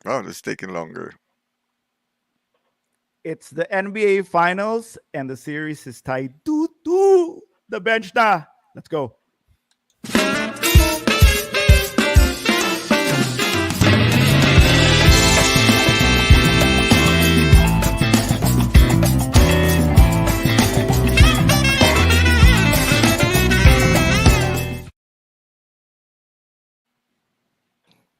Oh, it's taking longer. It's the NBA Finals, and the series is tied 2-2. The bench na. Let's go.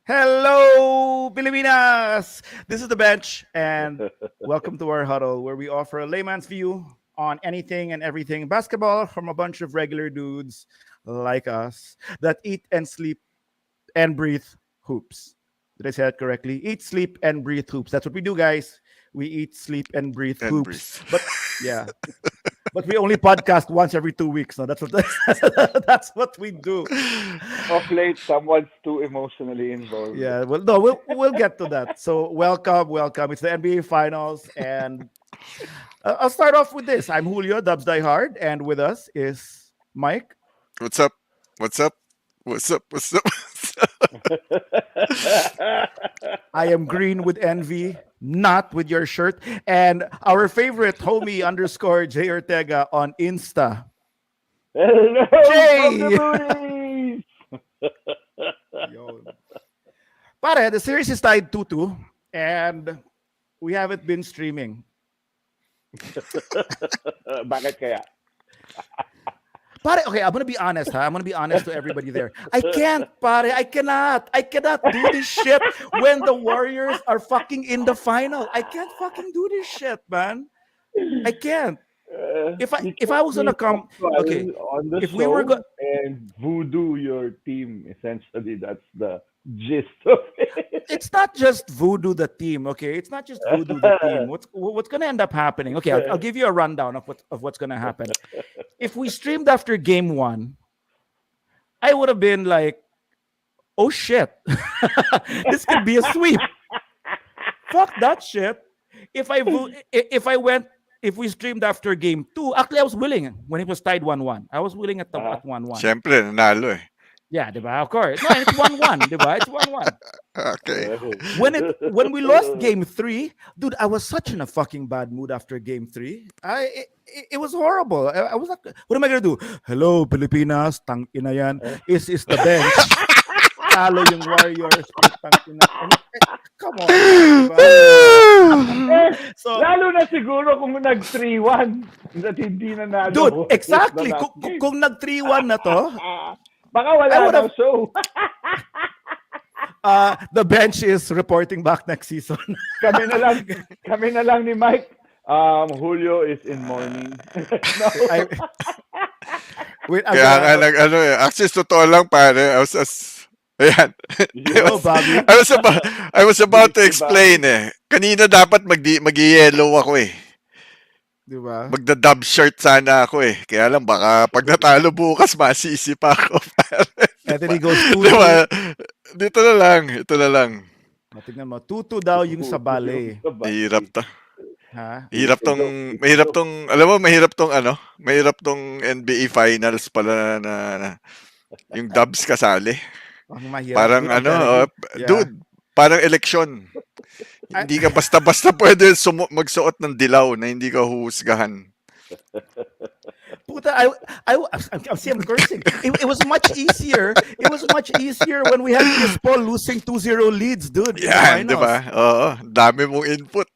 Hello, Pilipinas! This is the bench, and welcome to our huddle, where we offer a layman's view on anything and everything basketball from a bunch of regular dudes like us that eat and sleep and breathe hoops. Did I say that correctly? Eat, sleep, and breathe hoops. That's what we do, guys. We eat, sleep, and breathe And breathe. hoops. But yeah, but we only podcast once every 2 weeks. No, that's what that's what we do. Of late, someone's too emotionally involved. Yeah, well, no, we'll get to that. So welcome, welcome. It's the NBA Finals, and I'll start off with this. I'm Julio Dubs Die Hard, and with us is Mike. What's up? What's up? What's up? What's up? I am green with envy, not with your shirt, and our favorite homie underscore J Ortega on Insta. Hello from the Jay. movies! Yo. Pare, the series is tied 2-2, and we haven't been streaming. Bakit kaya? Pare, okay, I'm gonna be honest, huh? I'm gonna be honest to everybody there. I can't, pare. I cannot do this shit when the Warriors are fucking in the final. I can't fucking do this shit, man. I can't. You If I can't was gonna be come, okay, punctual on the if we were show go, and voodoo your team. Essentially, that's the gist of it. it's not just voodoo the team, okay? It's not just voodoo the team. What's gonna end up happening? Okay, I'll give you a rundown of what's gonna happen. If we streamed after game one, I would have been like, oh shit, this could be a sweep. Fuck that shit. If we streamed after game two, actually I was willing when it was tied 1-1. I was willing Ah, at 1-1. Siyempre, nanalo eh. Yeah, diba? Of course. No, and it's 1-1, diba? It's 1-1. Okay. When we lost game three, dude, I was such in a fucking bad mood after game three. It was horrible. I was like, what am I gonna do? Hello, Pilipinas, tang ina yan. Is the bench. Talo yung Warriors. Tang ina. Come on. Diba? So, lalo na siguro kung nag 3-1 at hindi nanalo. dude, exactly. Kung nag 3-1 na to, Baka I wala would na have show. the bench is reporting back next season. kami na lang ni Mike. Julio is in mourning. No. I, wait, I'm Kaya nga gonna, ano eh. Actually, totoo lang pare. Ayan. hello, Bobby. I was about to Si explain eh. Kanina dapat mag-yellow ako eh. Diba? Magda-dub shirt sana ako eh. Kaya lang baka pag natalo bukas, masisi pa ako. And then he goes 2-2. Diba? Dito na lang. Ito na lang. Tingnan mo, 2-2 daw yung sa ballet. Mahirap to. Ha? Mahirap tong NBA Finals pala na yung dubs kasali. Ang mahirap. Parang Dude, I'm telling you. Yeah. dude, parang eleksyon. Hindi ka basta-basta pwede magsuot ng dilaw na hindi ka huhusgahan. Puta, I'm cursing. It was much easier. It was much easier when we had Chris Paul losing 2-0 leads, dude. In the Yan, di finals. ba? Oo, dami mong input.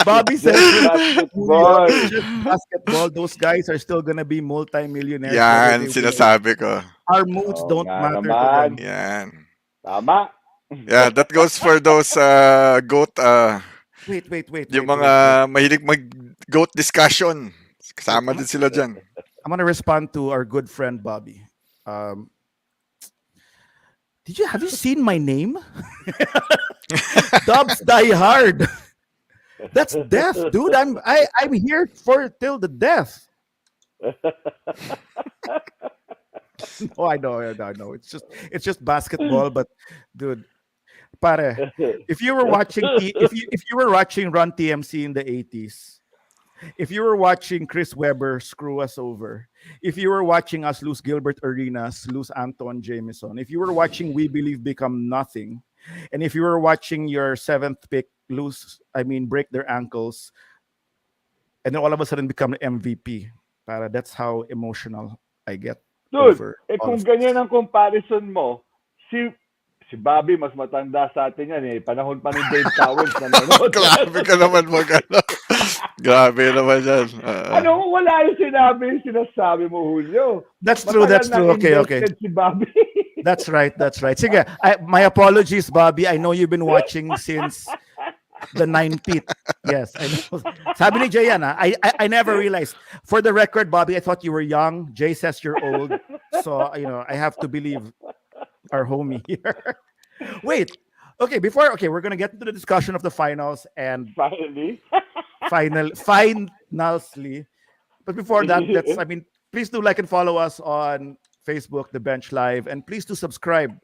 Bobby says, Basketball. just basketball. Those guys are still gonna be multi-millionaires. whether Yan, they win. sinasabi ko. Our moods Oo don't nga matter to naman. them. Yan. Tama. Yeah, that goes for those goat, Wait. yung mga mahilig mag-goat discussion. Kasama din sila dyan. I'm gonna respond to our good friend Bobby. Have you seen my name? Dubs Die Hard. That's death, dude. I'm here for till the death. Oh, I know. It's just basketball, but dude, pare, if you were watching Run TMC in the 80s, If you were watching Chris Webber screw us over, if you were watching us lose Gilbert Arenas, lose Anton Jameson, if you were watching We Believe become nothing, and if you were watching your seventh pick break their ankles, and then all of a sudden become MVP, that's how emotional I get Dude, over all kung of ganyan this. ang comparison mo, si Bobby mas matanda sa atin yan eh. Panahon pa ni Dave Cowens nanonood. Grabe ka naman mag-ano. Grabe naman yan. Ano, wala yung sinasabi mo, Julio. That's true. That's Matagal true. nang Okay, okay. invested si Bobby. That's right. That's right. Sige, my apologies, Bobby. I know you've been watching since the 9-pit. Yes, I know. Sabi ni Jay yan, I never realized. For the record, Bobby, I thought you were young. Jay says you're old. So, I have to believe our homie here. Wait. Okay, we're going to get into the discussion of the finals and Finally. finalsly. But before that, please do like and follow us on Facebook, The Bench Live, and please do subscribe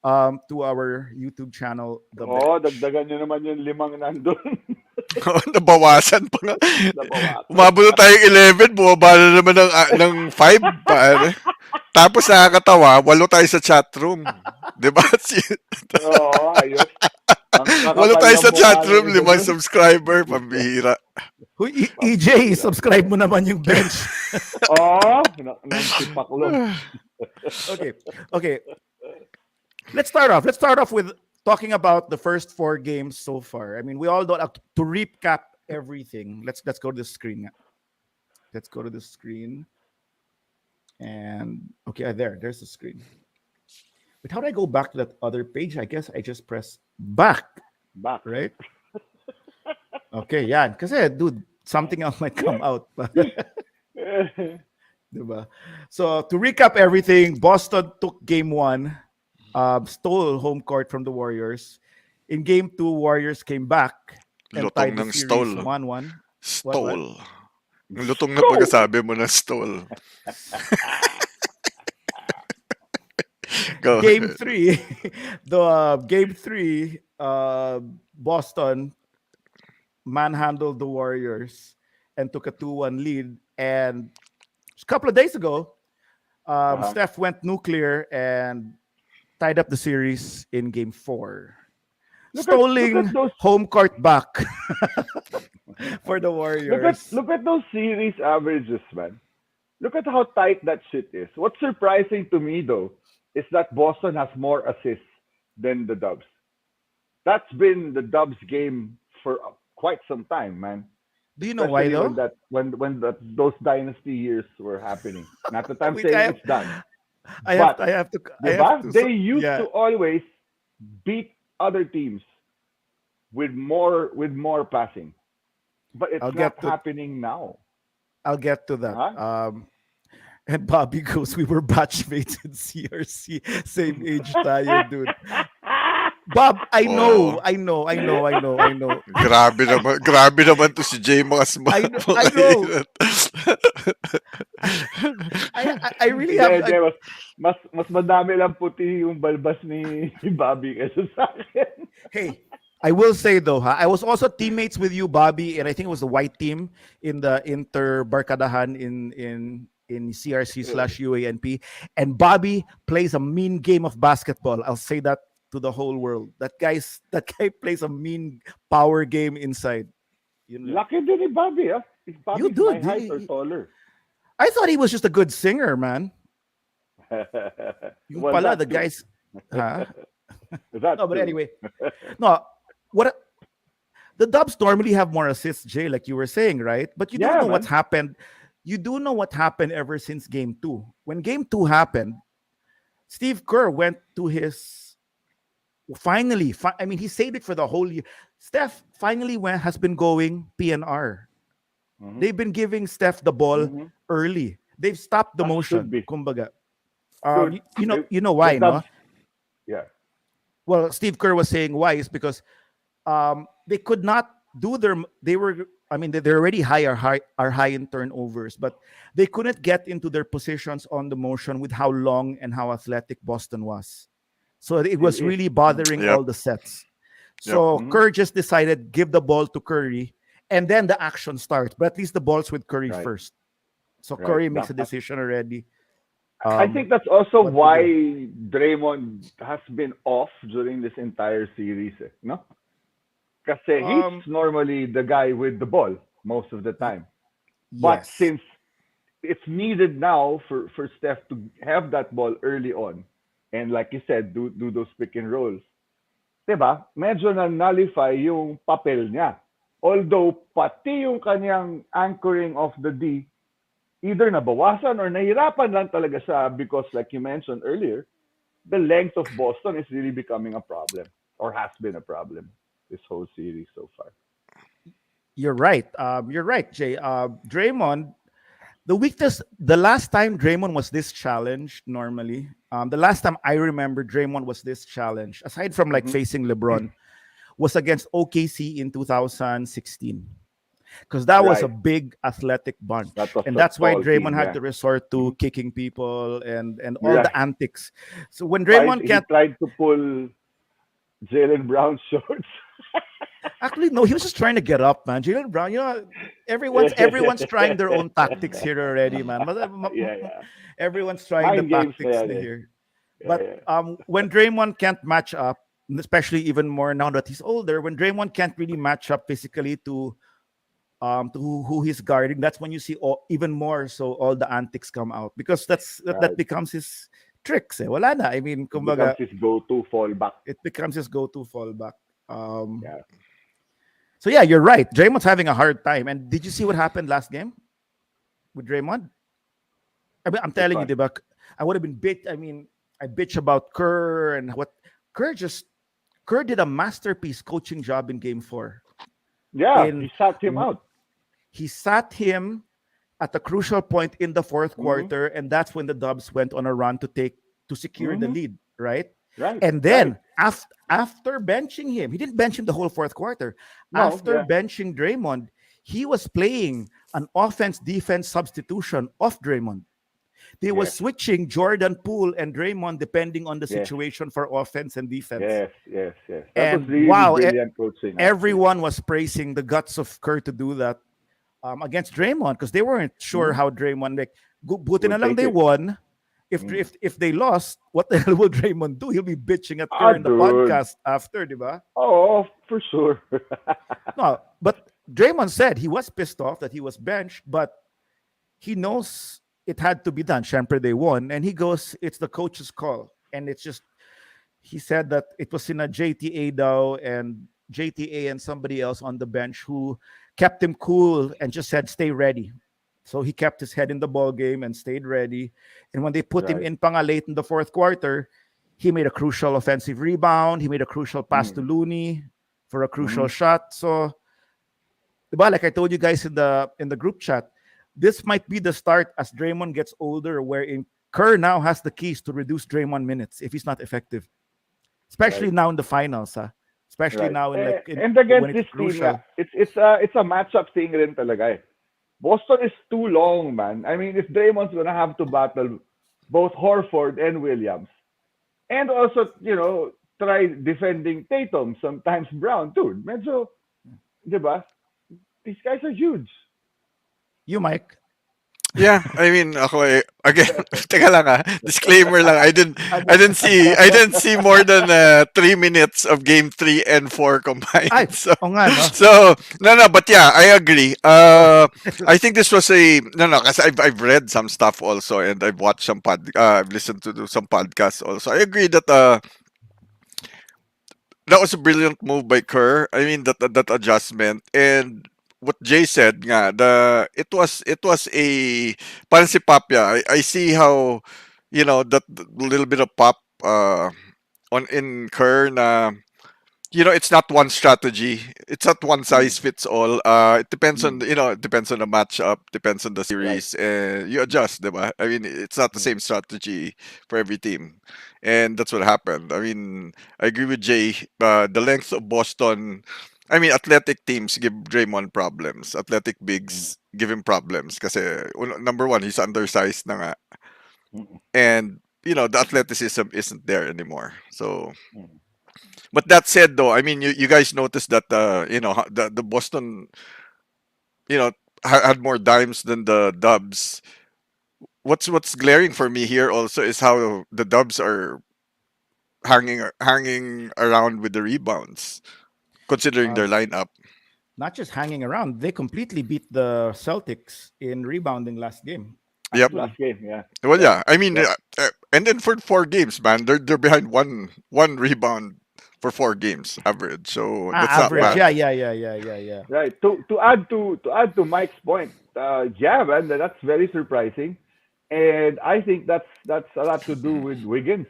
to our YouTube channel, The Bench. Dagdagan nyo naman yung 5 nandun. Nabawasan pa nga. Nabawasan. Umabot na tayong 11, bumaba na naman ng 5, pare. Tapos nakakatawa, 8 tayo sa chat room. Diba? Oo, ayos. 8 tayo sa chat room, 5 subscriber, pambihira. Huy, EJ, subscribe mo naman yung Bench. Nagsipaklo. Okay. Let's start off with talking about the first 4 games so far. I mean, we all know to recap everything. Let's go to the screen. Let's go to the screen. And okay, there's the screen. But how do I go back to that other page? I guess I just press back, right? Okay, yeah. Because, dude, something else might come out. Diba? So, to recap everything, Boston took game 1, stole home court from the Warriors. In game 2, Warriors came back and Lutong tied the ng series stole. 1-1. Stole. Yung lutong na pagkasabi mo na stole. Go Game ahead. 3, Boston manhandled the Warriors and took a 2-1 lead. And a couple of days ago, Steph went nuclear and tied up the series in game 4. Stoling home court back for the Warriors. Look at those series averages, man. Look at how tight that shit is. What's surprising to me, though, is that Boston has more assists than the Dubs. That's been the Dubs game for quite some time, man. Do you know why, though? When those dynasty years were happening. Not that I'm Wait, saying it's done. I have to. They used to always beat other teams with more passing, but it's not happening now. I'll get to that. And Bobby goes, we were batchmates in CRC, same age tayo, dude. Bob, I know. Grabe naman to si Jay Mas. I know. I really have. Mas madami lang puti yung balbas ni Bobby kaysa sa akin. Hey, I will say though, I was also teammates with you, Bobby, and I think it was the white team in the Inter Barkadahan in CRC/UANP. And Bobby plays a mean game of basketball. I'll say that to the whole world. That guy plays a mean power game inside. Lucky din ni Bobby, ah. Bobby's my height or taller. I thought he was just a good singer, man. Yung pala, the guys. No, but anyway. No, the Dubs normally have more assists, Jay, like you were saying, right? But you don't know what's happened. You do know what happened ever since game 2. When game 2 happened, Steve Kerr went to his finally, he saved it for the whole year. Steph finally has been going PNR. Mm-hmm. They've been giving Steph the ball early. They've stopped the motion. Kumbaga. You know why, no? Yeah. Well, Steve Kerr was saying why is because they could not do they're already high in turnovers, but they couldn't get into their positions on the motion with how long and how athletic Boston was. So it was really bothering all the sets. So Kerr just decided give the ball to Curry, and then the action starts. But at least the ball's with Curry Right. first. So Right. Curry makes a decision already. I think that's also What to why do. Draymond has been off during this entire series, no? Kasi he's Um, normally the guy with the ball most of the y- time. But yes. since it's needed now for Steph to have that ball early on, and like you said, do those pick and rolls, 'di ba? Medyo na nullify yung papel niya. Although pati yung kanyang anchoring of the D either nabawasan or nahirapan lang talaga siya because like you mentioned earlier, the length of Boston is really becoming a problem or has been a problem this whole series so far. You're right. You're right, Jay. Draymond, the weakness, the last time Draymond was this challenged, normally, the last time I remember Draymond was this challenged, aside from like Mm-hmm. facing LeBron, was against OKC in 2016. Because that was a Right. big athletic bunch. That was And a that's why tall Draymond team, had yeah. to resort Mm-hmm. to kicking people and all Right. the antics. So when Tried Draymond he can't, tried to pull Jalen Brown shorts. actually, no, he was just trying to get up, man. Jalen Brown, everyone's trying their own tactics here already, man. Yeah, yeah. Everyone's trying the Mind games na tactics yan eh. here. Yeah, But yeah. when Draymond can't match up, especially even more now that he's older, when Draymond can't really match up physically to who he's guarding, that's when you see even more so all the antics come out because that Right. becomes his tricks. Eh. Wala na. I mean, It becomes kumbaga, his go-to fallback. it becomes his go-to fallback. Yeah. So yeah, you're right. Draymond's having a hard time. And did you see what happened last game with Draymond? I mean, I'm Which telling you, one? diba, I would have been bitch. I mean, I bitch about Kerr and what Kerr just Kerr did a masterpiece coaching job in Game 4. Yeah, In he sat him out. He sat him at a crucial point in the fourth Mm-hmm. quarter, and that's when the Dubs went on a run to secure the Mm-hmm. lead, right? Right. And Right. then after benching him, he didn't bench him the whole fourth quarter. No, After yeah. benching Draymond, he was playing an offense-defense substitution off Draymond. They were Yes. switching Jordan Poole and Draymond depending on the Yes. situation for offense and defense. Yes, yes, yes. That was And really wow, brilliant coaching, actually. everyone was praising the guts of Kerr to do that against Draymond because they weren't sure Mhm. how Draymond like buti na Would lang take they it. won. If Mm. if they lost, what the hell will Draymond do? He'll be bitching at Ah, Kerr in the dude. podcast after, di ba? Oh, for sure. No, but Draymond said he was pissed off that he was benched, but he knows it had to be done. Syempre they won, and he goes, "It's the coach's call," and it's just he said that it was in a JTA daw and JTA and somebody else on the bench who kept him cool and just said, "Stay ready." So he kept his head in the ball game and stayed ready. And when they put him Right. in panga late in the fourth quarter, he made a crucial offensive rebound. He made a crucial pass to Mm. Looney for a crucial Mhm. shot. So, diba, like I told you guys in the group chat, this might be the start as Draymond gets older, wherein Kerr now has the keys to reduce Draymond minutes if he's not effective, especially Right. now in the finals, especially Right. now in like And when against it's this team, crucial. it's a matchup thing rin talaga eh. Boston is too long, man. I mean, if Draymond's gonna have to battle both Horford and Williams, and also, try defending Tatum, sometimes Brown, dude, medyo, di ba? These guys are huge. You, Mike. Yeah, I mean, ako again, teka lang disclaimer lang. I didn't see more than 3 minutes of game 3 and 4 combined. Ay, So, o nga, no? so no, but yeah, I agree. I think this was because I've read some stuff also, and I've watched I've listened to some podcasts also. I agree that that was a brilliant move by Kerr. I mean that adjustment, and what Jay said nga, it was a parang si Papia. I see how that little bit of pop on in Kerr na it's not one strategy. It's not one Mm, size fits all. It depends on mm, it depends on the matchup, depends on the right. series, and you adjust, diba? I mean, it's not the Mm, same strategy for every team, and that's what happened. I mean, I agree with Jay. The length of Boston. I mean, athletic teams give Draymond problems. Athletic mm, bigs give him problems. Kasi number one, he's undersized na nga, mm, and the athleticism isn't there anymore. So mm. but that said, though, I mean, you guys noticed that the Boston you know, had more dimes than the Dubs. What's glaring for me here also is how the Dubs are hanging around with the rebounds, considering their Um, lineup. Not just hanging around, they completely beat the Celtics in rebounding last game. Yep. Actually, Last game, yeah. Well, Yeah. yeah. I mean, Yeah. and then for 4 games, man, they're behind one rebound for 4 games average. So that's not average. Yeah. bad. Yeah. Right. To add to Mike's point, yeah, man, that's very surprising, and I think that's a lot to do with Wiggins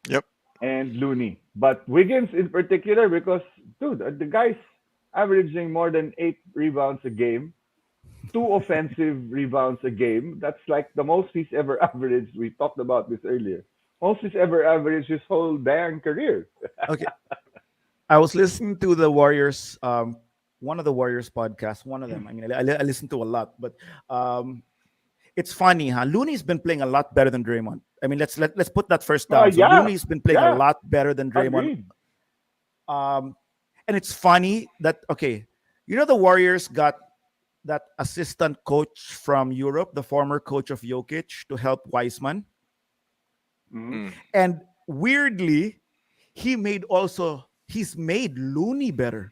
Yep. and Looney, but Wiggins in particular because dude, the guy's averaging more than 8 rebounds a game, 2 offensive rebounds a game. That's like the most he's ever averaged. We talked about this earlier. Most he's ever averaged his whole dang career. Okay. I was listening to the Warriors, one of the Warriors podcasts, one of them. I mean, I listen to a lot, but um, it's funny, huh? Looney's been playing a lot better than Draymond. I mean, let's put that first down. So Yeah, Looney's been playing a yeah, lot better than Draymond. agreed. Um, and it's funny that okay, the Warriors got that assistant coach from Europe, the former coach of Jokic, to help Wiseman, Mhm. Mm. and weirdly, he's made Looney better.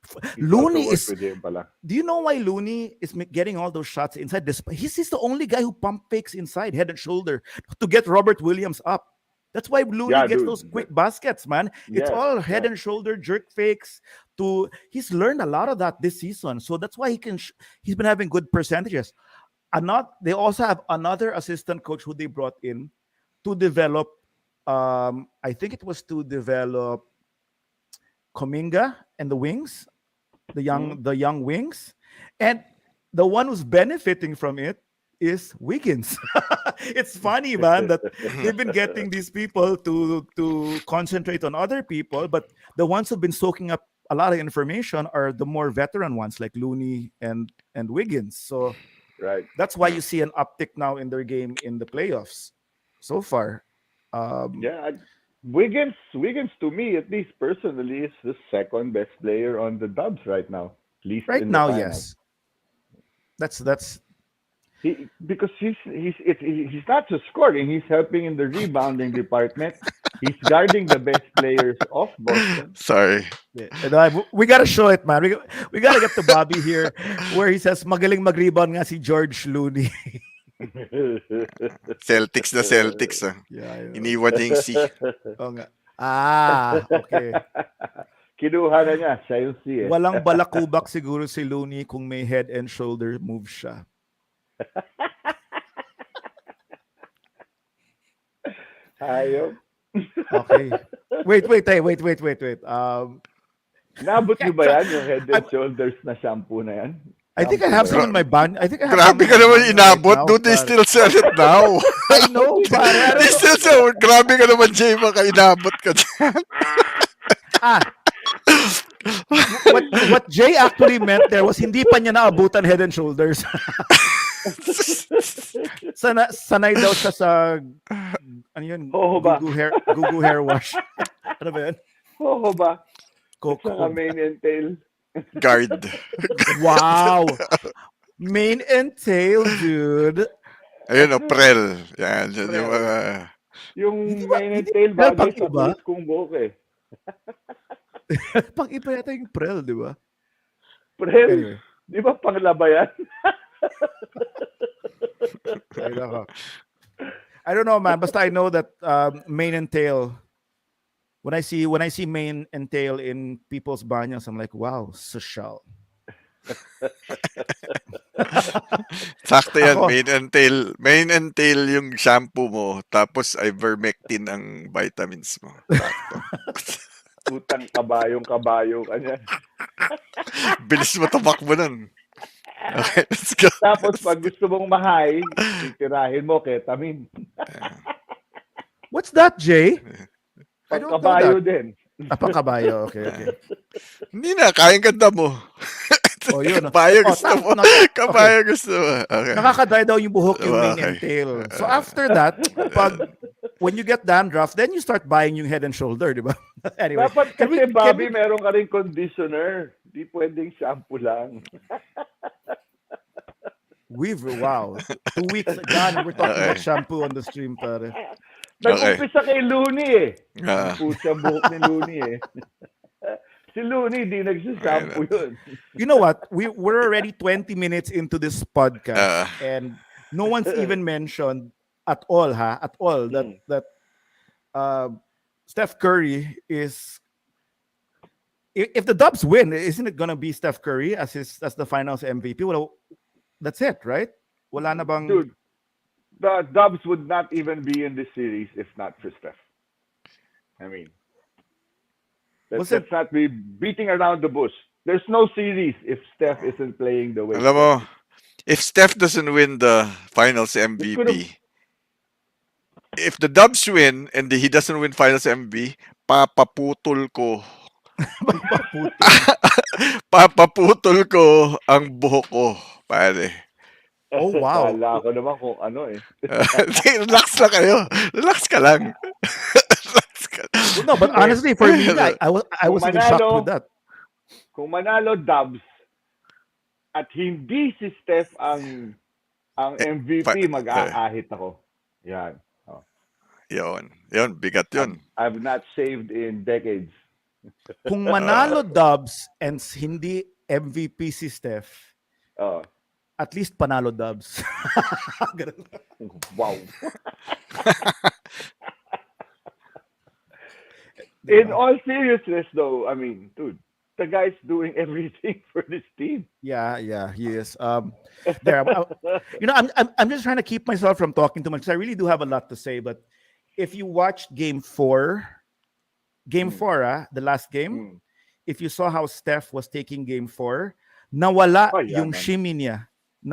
He's also Looney worked is. with him, pala. Do you know why Looney is getting all those shots inside? He's the only guy who pump fakes inside, head and shoulder, to get Robert Williams up. That's why Looney Yeah, gets dude. those quick baskets, man. It's Yes, all head yes. and shoulder jerk fakes. He's learned a lot of that this season, so that's why he's been having good percentages. They also have another assistant coach who they brought in to develop. I think it was to develop Kuminga and the wings, Mhm. the young wings, and the one who's benefiting from it is Wiggins. It's funny, man, that they've been getting these people to concentrate on other people, but the ones who've been soaking up a lot of information are the more veteran ones like Looney and Wiggins. So Right. that's why you see an uptick now in their game in the playoffs so far. Um, Yeah. Wiggins to me, at least personally, is the second best player on the Dubs right now, at least right in the now, finals. yes, that's Because he's not just scoring, he's helping in the rebounding department. He's guarding the best players of Boston. Sorry. yeah. And we gotta show it, man. We gotta get to Bobby here, where he says magaling mag-rebound nga si George Looney. Celtics na Celtics. Yeah, I know. Iniwan niya yung C. Oo nga. Okay. Kinuha na niya, siya yung C eh. Walang balakubak siguro si Looney kung may head and shoulder move siya. Hayop. Okay. Wait. Nabot niyo ba yan, yung head and shoulders na shampoo na yan? I think I have some in my ban. I think I have Grabe some ka in my naman banyo inabot. right now, Dude, they pare. still sell it now. I know, pare. I They don't know. still sell. Grabe ka naman, Jay. Baka inabot ka dyan. Ah, what Jay actually meant there was hindi pa niya naabutan head and shoulders. Sanay daw siya sa ano yun? Oo ba? Gugu hair wash. Ano ba yun? Oo ba? Coco. Saka main and tail. Guard. Wow. Mane and tail, dude. Ayun, o, Prel. Yan. Yan yung mga... Yung Hindi ba- main and hindi tail ba bagay sa pang-iba? kulit kong buhok eh. Pang iba yata yung prel, di ba? Prel, Anyway. di ba panglaba yan? Ay, nako. I don't know, man. Basta I know that mane and tail. When I see mane and tail in people's banyas, I'm like, wow, social. Sakto yan. Ako. Mane and tail yung shampoo mo. Tapos ivermectin ang vitamins mo. Sakto. Utang kabayong-kabayo ka niyan. Bilis mo tumakbo nun. Okay, let's go. Tapos pag gusto mong mahay, titirahin mo ketamine. What's that, Jay? I don't know Pagkabayo that. din. Pangkabayo. Okay. Hindi na, kayang ganda mo. Oh, yun. Kabayo Oh, gusto mo. okay. Kabayo gusto mo. Okay. Nakakadry daw yung buhok yung mane and Okay. tail. So after that, when you get dandruff, then you start buying yung head and shoulder, di ba? Anyway, Dapat can kasi, we- Bobby, meron ka rin conditioner. Hindi pwedeng shampoo lang. Wow, 2 weeks gone and we're talking about Okay. shampoo on the stream, pare. Okay. Nag-umpisa kay Looney eh. Ah, Pusa buhok ni Looney eh. Si Looney, di ayun. nagsashampoo yun. You know what? We're already 20 minutes into this podcast, Ah, and no one's even mentioned at all, at all that Mm. uh, Steph Curry is. If the Dubs win, isn't it gonna be Steph Curry as the Finals MVP? Well, that's it, right? Wala na bang Dude, the Dubs would not even be in this series if not for Steph. I mean, was it? let's not be beating around the bush. There's no series if Steph isn't playing the way alam mo, Steph is. if Steph doesn't win the Finals It could have. MVP, if the Dubs win and he doesn't win Finals MVP, papaputol ko. Papaputol. Papaputol ko ang buhok ko, pare. Oh wow. Kala ko naman kung ano eh. Relax lang kayo. Relax ka lang. Relax ka. Well, no, but honestly, for me, I was Kung even shocked with manalo, that. kung manalo Dubs at hindi si Steph ang MVP, mag-aahit ako. Yan. Oh. Yun, bigat yun. I've not shaved in decades. Kung manalo Dubs and hindi MVP si Steph, Oh. at least panalo Dubs. Ganun. Wow. In all seriousness, though, I mean, dude, the guy's doing everything for this team. Yeah, he is. There, I'm just trying to keep myself from talking too much because I really do have a lot to say. But if you watched Game 4, the last game, Mm. if you saw how Steph was taking Game 4, nawala Oh, yeah, yung man. shimmy niya. Yeah,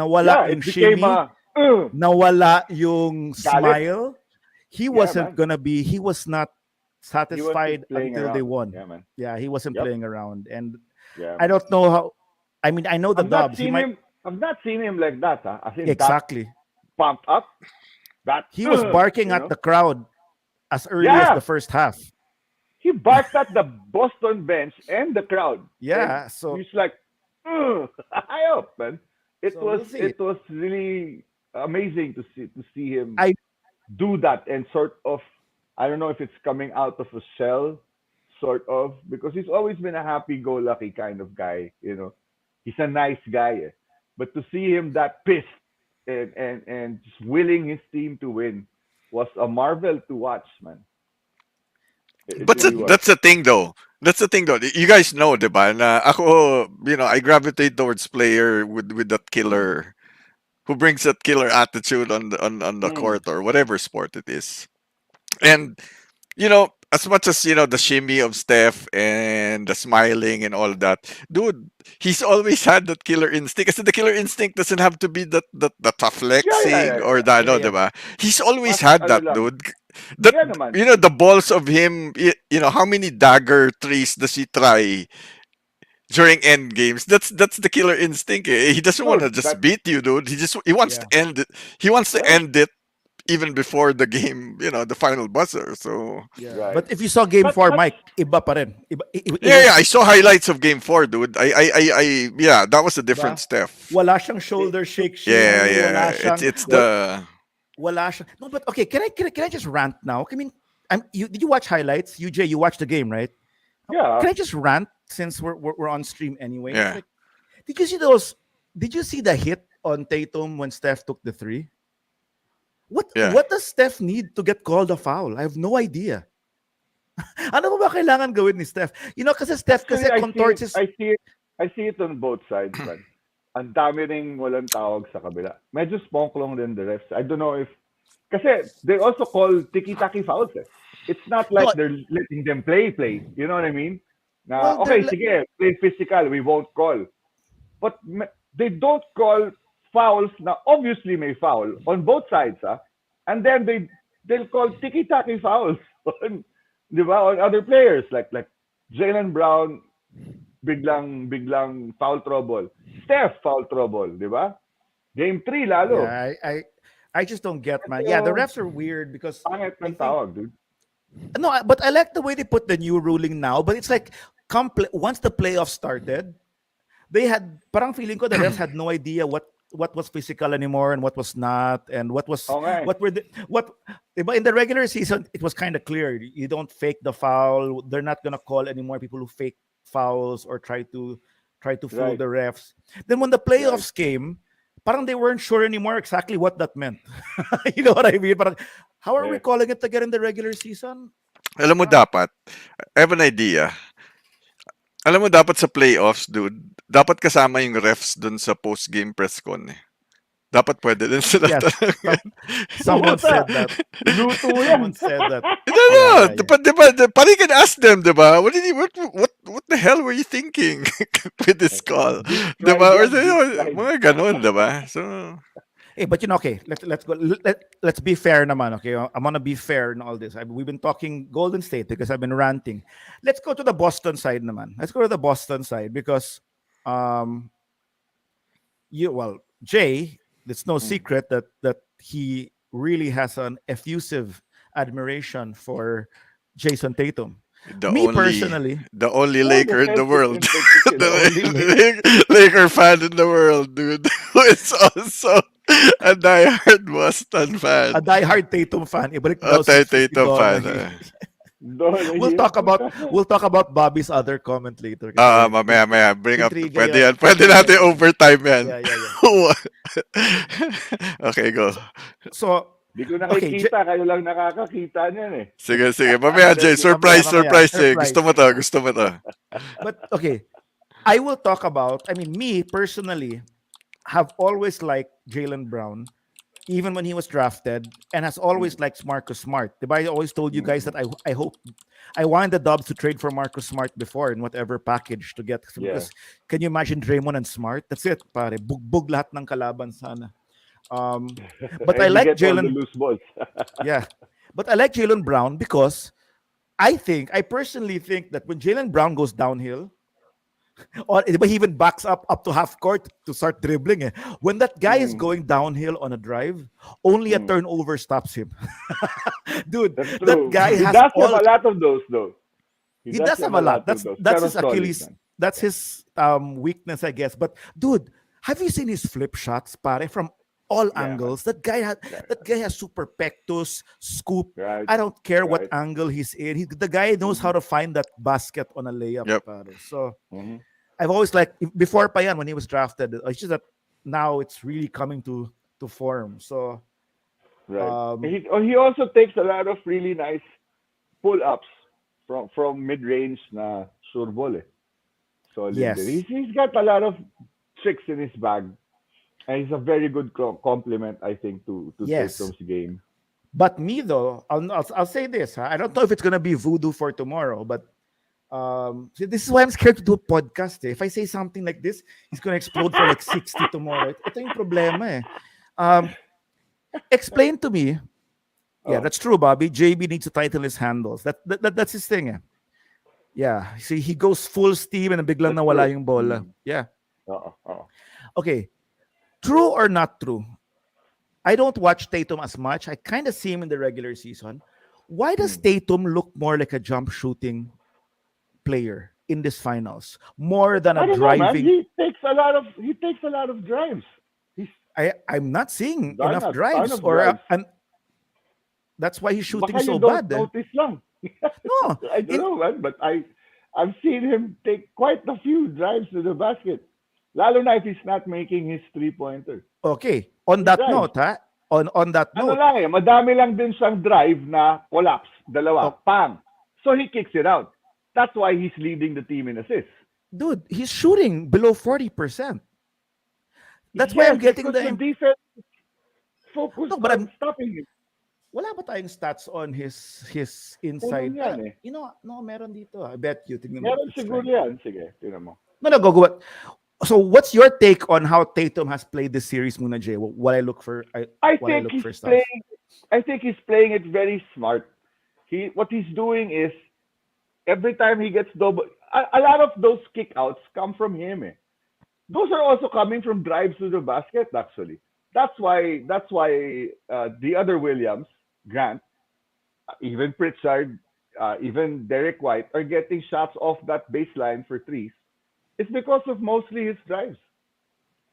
Nawala yung it became shimmy. a Nawala yung Galit. smile. He wasn't man. gonna be. He was not he satisfied wasn't playing until around. they won. Yeah, man. Yeah, he wasn't Yep. playing around, and Yeah. I don't know how. I mean, I know the I've not Dubs. He seen might him. I've not seen him like that. Huh? As in that exactly. pumped up. That He was barking you at know? the crowd as early as Yeah. the first half. He barked at the Boston bench and the crowd. Yeah, And so he's like, I hope, man. It So was we'll see. it was really amazing to see him I- do that and sort of, I don't know if it's coming out of a shell, sort of, because he's always been a happy-go-lucky kind of guy. You know, he's a nice guy, but to see him that pissed and just willing his team to win was a marvel to watch, man. It But really was. that's the thing though. That's the thing though. You guys know, diba, na ako, I gravitate towards player with that killer, who brings that killer attitude on the Mm. court or whatever sport it is. And as much as the shimmy of Steph and the smiling and all that, dude, he's always had that killer instinct. Kasi the killer instinct doesn't have to be the tough flexing or the Yeah, yeah. diba? He's always Mas had ano that, lang. dude. That Yeah, naman. the balls of him. How many dagger threes does he try during end games? That's the killer instinct. He doesn't want to Dude, just that- beat you, dude. He wants to end it. He wants to Yeah. end it even before the game, the final buzzer. So yeah. Right. But if you saw Game But- 4, but- Mike, iba pa rin. yeah, I saw highlights of Game 4, dude. Yeah, that was a different Steph. Wala siyang shoulder shake. Yeah, Wala yeah. siyang, It's the wala siyang. No, but okay. Can I just rant now? I mean, did you watch highlights? UJ, you watched the game, right? Yeah. Can I just rant since we're on stream anyway? Yeah. Like, did you see those? Did you see the hit on Tatum when Steph took the three? Yeah. What does Steph need to get called a foul? I have no idea. Ano ba kailangan gawin ni Steph? Kasi Steph kasi Actually, contorts his... I see it on both sides, man. Ang dami ring walang tawag sa kabila. Medyo sponklong din the refs. I don't know if... Kasi they also call tiki-taki fouls. It's not like No. they're letting them play. You know what I mean? Na, Well, okay, they're sige, play physical, we won't call. But they don't call fouls na obviously may foul on both sides, and then they'll call tiki-taki fouls on, di ba, on other players like Jaylen Brown biglang foul trouble. Steph foul trouble, di ba? Game 3 lalo. Yeah, I just don't get, man. Yeah, the refs are weird because Pangit I ng think- tawag, dude. No, but I like the way they put the new ruling now. But it's like once the playoffs started, they had parang feeling ko the refs had no idea what was physical anymore and what was not and Oo nga eh. what were the what diba, in the regular season it was kind of clear you don't fake the foul, they're not gonna call anymore people who fake fouls or try to fool Right, the refs. Then when the right. playoffs came, parang they weren't sure anymore exactly what that meant. You know what I mean? Parang, how are we Yes. calling it again in the regular season? Alam mo Parang, dapat, I have an idea. Alam mo dapat sa playoffs, dude, dapat kasama yung refs dun sa post-game press con eh. Dapat pwede din sila yes, some, tanungin. someone Puta, said that. luto yan. Someone said that. No, Yeah, no. yeah, yeah. But you can ask them, diba? What the hell were you thinking with this call? Deep fried Diba? Or yan, deep fried. mga ganon, diba? So, Hey, but okay, let's go. Let's be fair, naman. Okay, I'm gonna be fair in all this. We've been talking Golden State because I've been ranting. Let's go to the Boston side, naman. Let's go to the Boston side because, um, Jay, it's no Mm. secret that he really has an effusive admiration for Jason Tatum. the Me only personally, the only More Laker in the defensive world. in particular. only Laker fan in the world, dude. Who is also a diehard Boston a fan. diehard Tatum fan, ibalik A daw si Tatum fan. Donaghy. We'll Donaghy. talk about we'll talk about Bobby's other comment later kasi Mamaya, bring up. intriga Pwede yun. yan. Pwede Intriga natin yun. overtime yan. Yeah, yeah, yeah. Okay, go. So, Di ko okay, nakikita, kayo lang nakakakita niyan eh. Sige. Mamaya, Jay. mamaya, Surprise, Jay. surprise. Gusto mo to. But okay, I will talk about. I mean, me personally have always liked Jalen Brown, even when he was drafted, and has always liked Marcus Smart. Diba? I always told you guys that I hope I wanted the Dubs to trade for Marcus Smart before in whatever package to get. Yeah. Because can you imagine Draymond and Smart? That's it, pare. Bugbog lahat ng kalaban sana. But I And you like get all the Jalen. loose balls. Yeah, but I like Jalen Brown because I personally think that when Jalen Brown goes downhill, or but he even backs up to half court to start dribbling. When that guy is Mm. going downhill on a drive, only a Mm. turnover stops him. Dude, That's that true. guy He has does have all. a lot of those, though. He does have a lot. of That's those. that's Pero his solid, Achilles. man. That's his weakness, I guess. But dude, have you seen his flip shots, pare, from all Yeah, man. angles? Yeah, That guy has super pectus, scoop. right, I don't care what right. angle he's in. The guy knows how Mhm. to find that basket on a layup, Yep. pare. So Mhm. I've always liked before pa yan, when he was drafted. It's just that now it's really coming to form. So Right. um He also takes a lot of really nice pull-ups from mid-range na sure ball eh. Solid din. yes. He's got a lot of tricks in his bag. And he's a very good complement, I think, to Yes. Tatum's game. But me though, I'll say this. Huh? I don't know if it's gonna be voodoo for tomorrow, but see, this is why I'm scared to do a podcast. If I say something like this, he's gonna explode for like 60 tomorrow. Ito yung problema eh. Explain to me. Yeah, Oh. that's true, Bobby. JB needs to tighten his handles. That's his thing. Yeah. See, he goes full steam and biglang That's nawala true. yung bola. Yeah. Uh-oh. Okay. True or not true? I don't watch Tatum as much. I kind of see him in the regular season. Why does Tatum look more like a jump shooting player in this finals more than I a don't know, man. driving? He takes a lot of drives. He's I'm not seeing done enough a ton drives, of or drives. and that's why he's shooting Baka so you don't bad. Eh. notice lang. No, I don't know, man, but I've seen him take quite a few drives to the basket. Lalo na if he's not making his three-pointer. okay. On that drives. note, ha? On that Ano note, lang eh, madami lang din siyang drive na collapse. Dalawa. Oh. Pang. So he kicks it out. That's why he's leading the team in assists. dude, he's shooting below 40%. That's why I'm getting because the. the defense focused No, but on stopping him. Wala ba tayong stats on his inside? Meron yan eh. You know, no, meron dito. I bet you. Tingnan mo. Meron It's siguro like- yan. Sige, tingnan mo. No, go. So, what's your take on how Tatum has played this series, Muna Jay? What I look for, I what I think look he's for stuff. playing. I think he's playing it very smart. What he's doing is every time he gets double, a lot of those kickouts come from him. Eh. Those are also coming from drives to the basket. Actually, that's why the other Williams, Grant, even Pritchard, even Derek White are getting shots off that baseline for threes it's because of mostly his drives.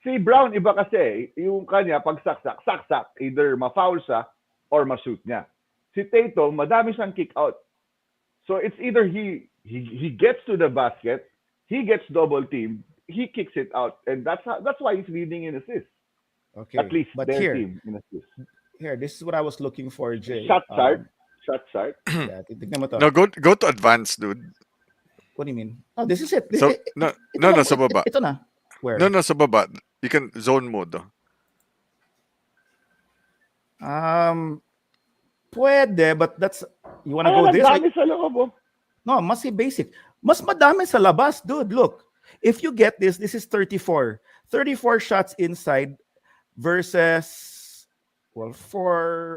Si Brown, iba kasi, yung kanya, pag saksak, either ma-foul siya or ma-shoot niya. Si Tatum, madami siyang kick out. So it's either he gets to the basket, he gets double teamed, he kicks it out, and that's why he's leading in assists. At Okay, least but their here, team in assists. this is what I was looking for, Jay. Shot chart, shot chart. Yeah, titignan mo to. No, go to advanced, dude. What do you mean? Oh, this is it. So no Ito no lang, no sa baba. ito na. Where? No sa baba. You can zone mode. Pwede, but that's, you wanna Ay, go this? nagdami sa loob, oh. No, mas si basic. Mas madami sa labas, dude. Look, if you get this is 34. 34 shots inside versus, well,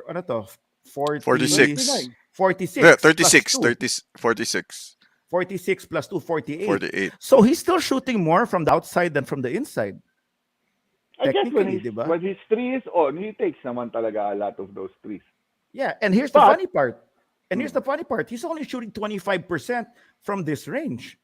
ano to? 46. 46. Yeah, plus 36, 2. 30, 46, 46 plus 2, 48. 48. So he's still shooting more from the outside than from the inside. I guess Technically, diba? when his three is on, he takes naman talaga a lot of those threes. Yeah, and here's the But- funny part. He's only shooting 25% from this range.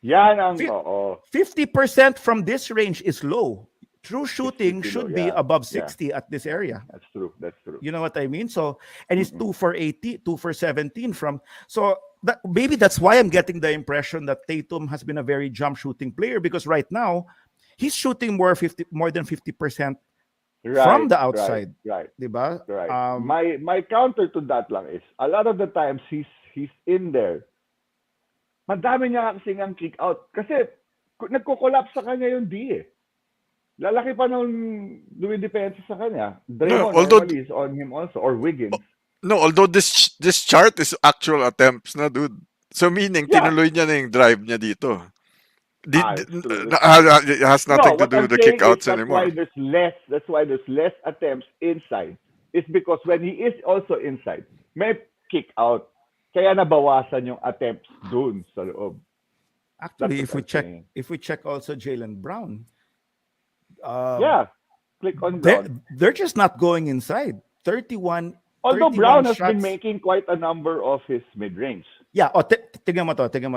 Yan ang, Fi- oo. 50% from this range is low. True shooting 50 should low, be yeah, above yeah. 60 at this area. That's true, that's true. You know what I mean? So, and it's 2 for 80, 2 for 17 from. So maybe that's why I'm getting the impression that Tatum has been a very jump shooting player, because right now he's shooting more than 50% from the outside. Right, Diba? right. My counter to that lang is, a lot of the times he's in there, madami niya kasing ang kick out. Kasi nagko-collapse sa kanya yung D eh. Lalaki pa nung dumidepensa sa kanya. Draymond although- normally is on him also, or Wiggins. No, although this chart is actual attempts na, dude. So meaning, Yeah. tinuloy niya na yung drive niya dito. It's true. It has nothing to what do I'm with the saying kickouts is anymore. That's why there's less attempts inside. It's because when he is also inside, may kick out. Kaya nabawasan yung attempts dun sa loob. Actually, That's if we what I'm check, saying. if we check also Jalen Brown, Yeah. Click on Brown. they're just not going inside. 31. Although 31 Brown has shots. been making quite a number of his mid-range. Yeah, tingnan mo to. Tingnan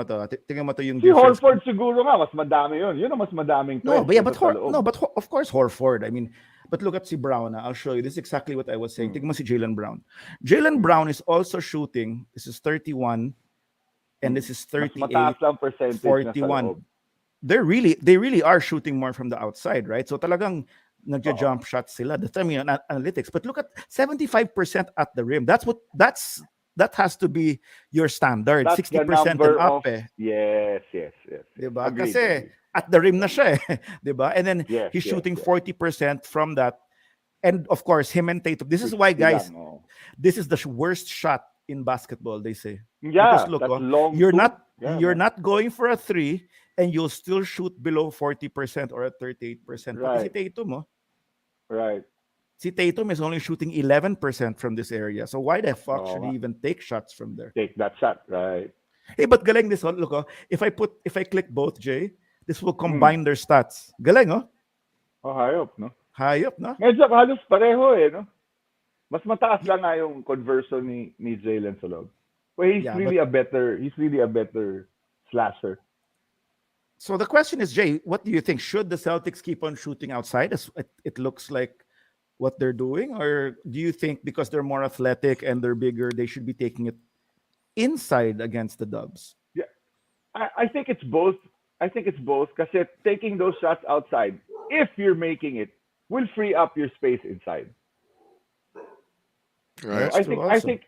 mo to yung Si difference. Horford siguro nga, mas madami yun. Yun ang mas madaming No, threes but yeah, kaysa sa loob. but of course Horford. I mean, but look at si Brown. I'll show you. This is exactly what I was saying. Tingnan mo si Jalen Brown. Jalen Brown is also shooting. This is 31, and this is Mas 38. mataas lang percentage na sa 41. loob. They really are shooting more from the outside, right? So talagang nagja-jump shots sila. That's, I mean, analytics. But look at 75% at the rim. That has to be your standard. That's 60% the number and up of... eh. Yes. Diba? Agreed, Kasi agreed. at the rim na siya eh. Diba? And then Yes, he's yes, shooting yes. 40% from that. And of course, him and Tatum. This is why, guys, Lang, oh. this is the worst shot in basketball, they say. Yeah, Because look, that's oh, long you're two. not Yeah, you're man. not going for a 3 and you'll still shoot below 40% or at 38%. Pati si Right. Tatum, oh. Right. Si Tatum is only shooting 11% from this area. So why the fuck Oo should nga. he even take shots from there? Take that shot. Right. Hey, but galing this one. Look, oh, if I click both, Jay, this will Hmm. combine their stats. Galing, oh. Oh, hayop, no? Hayop, no? Medyo halos pareho eh, no? Mas mataas lang nga yung conversion ni Jalen sa loob. Well, he's Yeah, really a better slasher. So the question is, Jay, what do you think? Should the Celtics keep on shooting outside as it looks like what they're doing? Or do you think because they're more athletic and they're bigger, they should be taking it inside against the Dubs? I think it's both. Kasi taking those shots outside, if you're making it, will free up your space inside. Right. That's true also.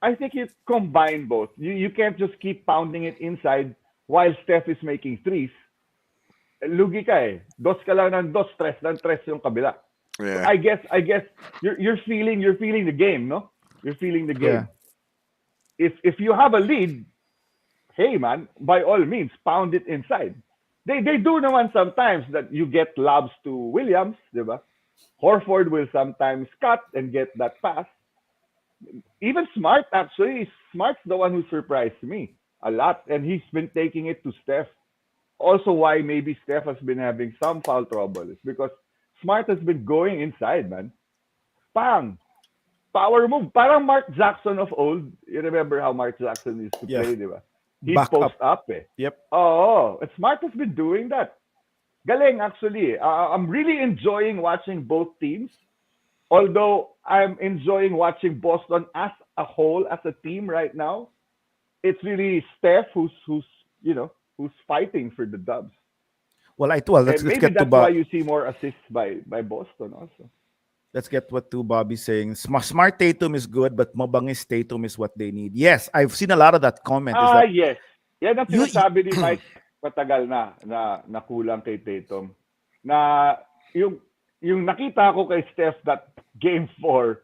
I think you combine both. You can't just keep pounding it inside while Steph is making threes. Lugi ka eh. Dos ka lang ng dos, tres yung kabila. Yeah. I guess you're feeling the game, no? You're feeling the game. Yeah. If you have a lead, hey man, by all means, pound it inside. They do naman sometimes that you get lobs to Williams, diba? Horford will sometimes cut and get that pass. Even Smart, actually, Smart's the one who surprised me a lot, and he's been taking it to Steph. Also, why maybe Steph has been having some foul trouble is because Smart has been going inside, man. Bang! Power move. Parang Mark Jackson of old. You remember how Mark Jackson used to Yeah. play, di ba? He'd Back post up. up eh. Yep. Oh, and Smart has been doing that. Galing actually. I'm really enjoying watching both teams. Although I'm enjoying watching Boston as a whole, as a team right now. It's really Steph who's who's fighting for the Dubs, Well, and let's maybe get to that's why you see more assists by Boston also. let's get what to Bobby's saying. Smart Tatum is good, but mabangis Tatum is what they need. Yes, I've seen a lot of that comment. Is that Yes. Yan ang you sinasabi ni Mike matagal na kulang kay Tatum. Na yung yung nakita ko kay Steph that game 4,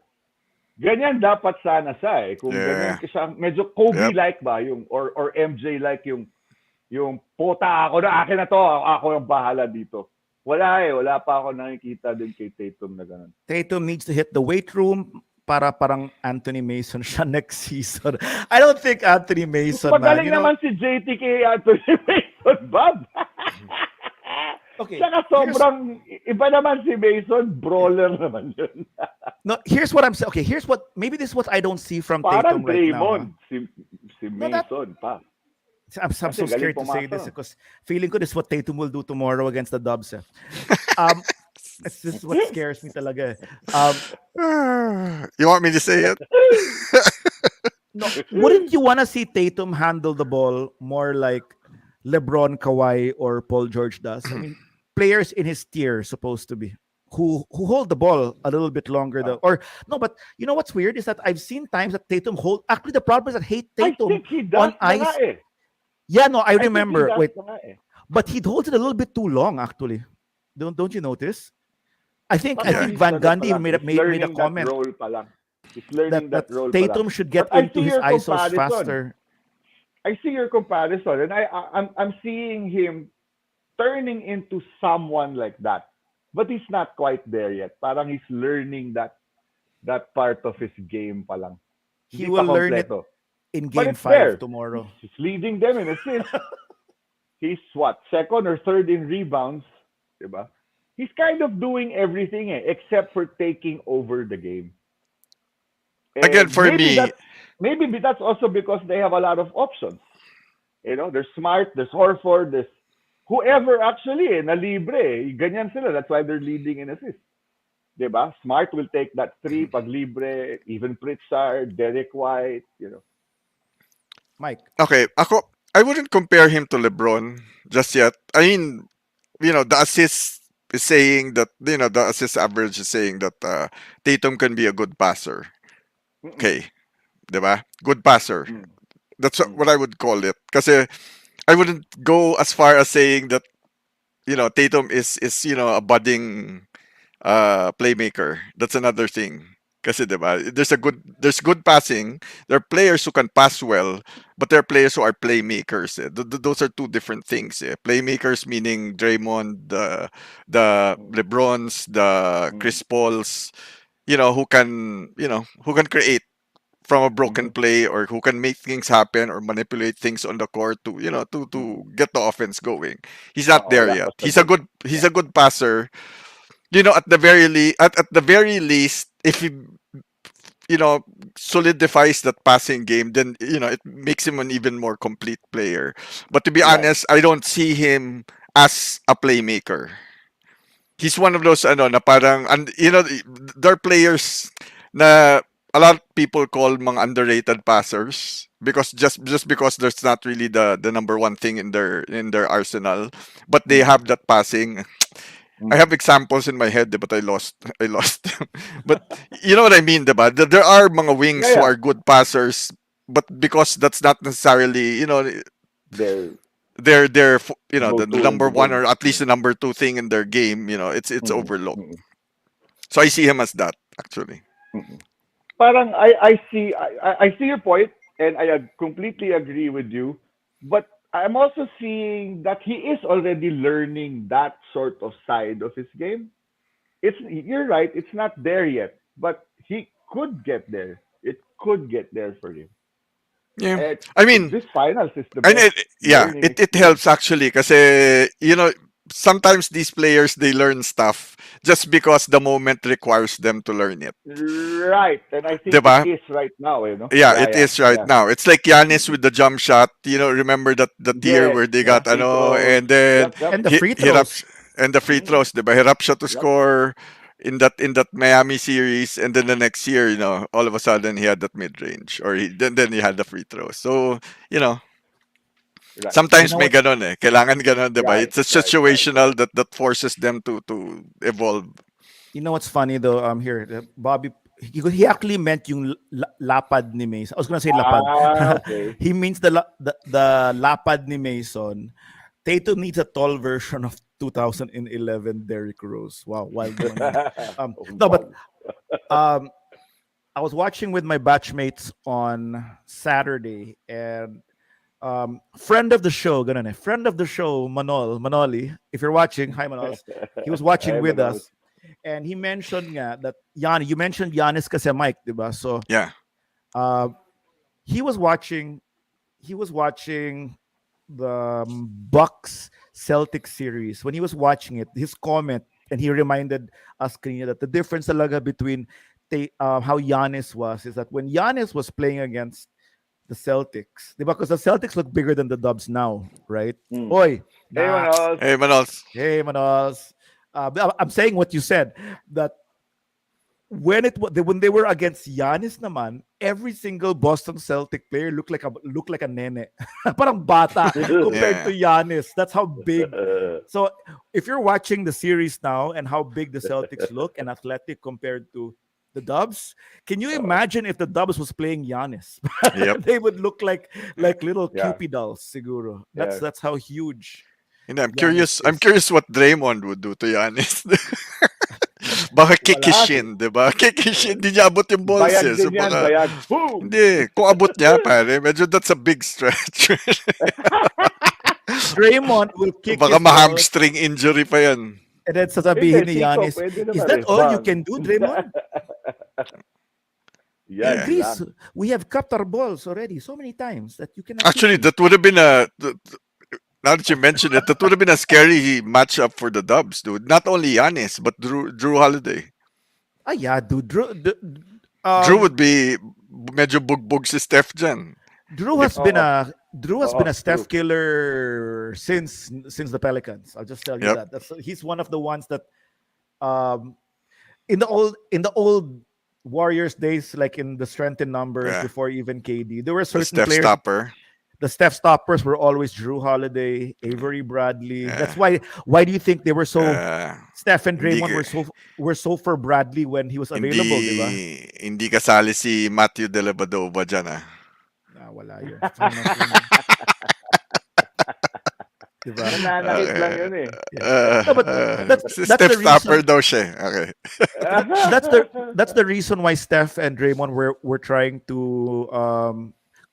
ganyan dapat sana siya eh. Kung ganyan Yeah. siya, medyo Yep. Kobe-like ba yung or MJ-like yung puta ako na akin na to, ako ang bahala dito. Wala pa ako nakikita din kay Tatum na ganun. Tatum needs to hit the weight room para parang Anthony Mason siya next season. I don't think Anthony Mason, man. Magaling naman si JT kay Anthony Mason, Bob. Okay, Saka sobrang iba naman si Mason, brawler naman yun. no, here's what I'm saying. Okay, here's what maybe this is what I don't see from Parang Tatum right now. Draymond, si No, that- Mason pa. I'm so Kasi scared galing to say pumasok. this because feeling ko this is what Tatum will do tomorrow against the Dubs. This is what scares me talaga. You want me to say it? No, wouldn't you want to see Tatum handle the ball more like LeBron, Kawhi, or Paul George does? I mean, players in his tier supposed to be who hold the ball a little bit longer though. Or no, but you know what's weird is that I've seen times that Tatum hold. Actually, the problem is that I Tatum think he does on na nga ice. eh. Yeah, no, I I think he remember. does Wait, na nga eh. but he holds it a little bit too long. Actually, don't you notice? I think Baka Van he's ano Gundy pa lang, made he's made a learning that comment role pa lang. He's that learning that role pa Tatum lang. should get But I into see his your ISOs comparison. faster. I see your comparison, and I'm seeing him turning into someone like that, but he's not quite there yet. Parang he's learning that part of his game pa lang. He Hindi will pa learn it kompleto. in But Game it's 5 there. tomorrow. He's leading them in assists. He's what, second or third in rebounds, diba? He's kind of doing everything except for taking over the game. And Again, for me, maybe that's also because they have a lot of options. There's Smart, there's Horford, there's whoever actually na libre. Ganyan sila. That's why they're leading in assists. Diba? Smart will take that 3 pag libre, even Pritchard, Derek White. Mike, okay, I wouldn't compare him to LeBron just yet. I mean, the assist is saying that, the assist average is saying that Tatum can be a good passer. Okay, diba? Good passer. Mm. That's what I would call it. Kasi I wouldn't go as far as saying that, Tatum is a budding playmaker. That's another thing. Kasi diba, there's good passing. There are players who can pass well, but there are players who are playmakers. Those are two different things. Playmakers meaning Draymond, the LeBrons, the Chris Pauls, who can create from a broken play, or who can make things happen or manipulate things on the court to get the offense going. He's not there Wala yet. pa sa He's a good passer. At the very least, if he solidifies that passing game, then it makes him an even more complete player. But to be Right. honest, I don't see him as a playmaker. He's one of those na parang, and there are players na a lot of people call mga underrated passers, because just because there's not really the number one thing in their arsenal, but they have that passing. I have examples in my head, but I lost them. But you know what I mean, diba? There are mga wings who Yeah. are good passers, but because that's not necessarily, They're they're the go-to in number the one, game. or at least the number two thing in their game. It's Mm. overlooked. Mm. So I see him as that, actually. Parang I see your point, and I completely agree with you, but I'm also seeing that he is already learning that sort of side of his game. You're right, it's not there yet, but he could get there. It could get there for him. Yeah. And I mean, this finals is the and best learning it experience. helps actually, kasi sometimes these players, they learn stuff just because the moment requires them to learn it. Right, and I think it Diba? is right now, you know. Yeah, Yeah, it yeah, is right yeah. now. It's like Giannis with the jump shot. Remember that year Yes, where they the got Yeah. free throws. and then Yep, yep. And the free hit up throws. and the free Mm, throws, diba? Hit up shot to yep. score in that Miami series, and then the next year, all of a sudden he had that mid range, or then he had the free throws. So you know, Right, You sometimes know may what? ganon eh. Kailangan ganon, diba? right, It's a right, right, right. situational that forces them to evolve. You know what's funny though? Here, Bobby. He actually meant yung lapad ni Mason. I was gonna say lapad. Okay. He means the lapad ni Mason. Tatum needs a tall version of 2011 Derrick Rose. Wow, wild naman yun. Oh, No, but wow. um, I was watching with my batchmates on Saturday, and friend of the show, ganun eh, friend of the show, Manoli. If you're watching, hi Manols. He was watching Ay, with Manol. us, and he mentioned nga that you mentioned Giannis kasi Mike, diba? So Yeah. uh, he was watching he was watching the Bucks Celtics series. When he was watching it, his comment, and he reminded us kanina that the difference talaga between how Giannis was is that when Giannis was playing against the Celtics, diba? Because the Celtics look bigger than the Dubs now, right? Mm. Oi, Hey, nah, Manol. Hey, Manols. hey, Manos. I'm saying what you said, that when they were against Giannis naman, every single Boston Celtic player looked like a nene. Parang bata compared to Yeah. Giannis. That's how big. So if you're watching the series now and how big the Celtics look and athletic compared to the Dubs, can you imagine if the Dubs was playing Giannis? Yep. They would look like little Yeah, Cupid dolls, siguro. That's yeah. that's how huge I'm Giannis curious. I'm is. curious what Draymond would do to Giannis. Baka kick his Wala. shin, 'di ba? Kick his shin, hindi niya abot yung balls Bayag eh. So din yan, baka, bayag. Boom! hindi. Kung abot niya, pare, medyo that's a big stretch. Draymond will kick Baka his balls. ma-hamstring injury pa yan. And then Hindi, sasabihin ni Chico, Giannis, pwede is naman that all you rebound. can do, Draymond? In Yan Yeah. Greece, lang. we have cut our balls already so many times that you cannot kick Actually, me. that would have been now that you mentioned it, that would have been a scary matchup for the Dubs, dude. Not only Giannis, but Drew Holiday. Ah, yeah, dude. Drew would be medyo bugbog si Steph dyan. Drew If has been Oo, a true. Steph killer since the Pelicans. I'll just tell you Yep. that. He's one of the ones that um in the old Warriors days, like in the strength in numbers Yeah. before even KD, there were The certain Steph players. stopper. The Steph stoppers were always Drew Holiday, Avery Bradley. That's Yeah. why do you think they were so Uh, Steph and hindi Draymond ka- were so for Bradley when he was hindi available, di ba? hindi kasali si Matthew Dellavedova dyan ah. Nah, wala yun. Famous yun. Di ba? Nananakit lang yun eh. Yeah. No, but si that's Steph the stopper reason. daw siya. Eh. Okay. That's the reason why Steph and Draymond were trying to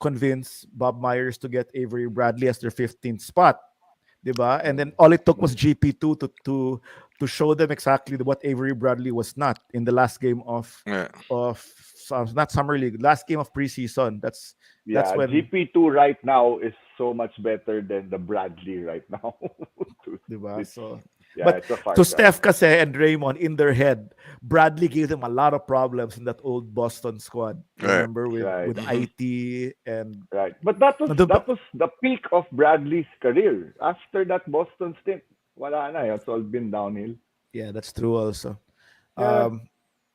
convince Bob Myers to get Avery Bradley as their 15th spot. Diba? And then all it took was GP2 to show them exactly what Avery Bradley was not in the last game of Yeah. not summer league, last game of preseason. That's Yeah, when GP2 right now is so much better than the Bradley right now. diba? It's, So yeah, but it's a far to cry. Steph kasi and Draymond in their head, Bradley gave them a lot of problems in that old Boston squad. Right. Remember with Right. with Mhm. IT and Right. But that was the, the peak of Bradley's career. After that Boston stint, wala na. It's all been downhill. yeah, that's true also. Yeah.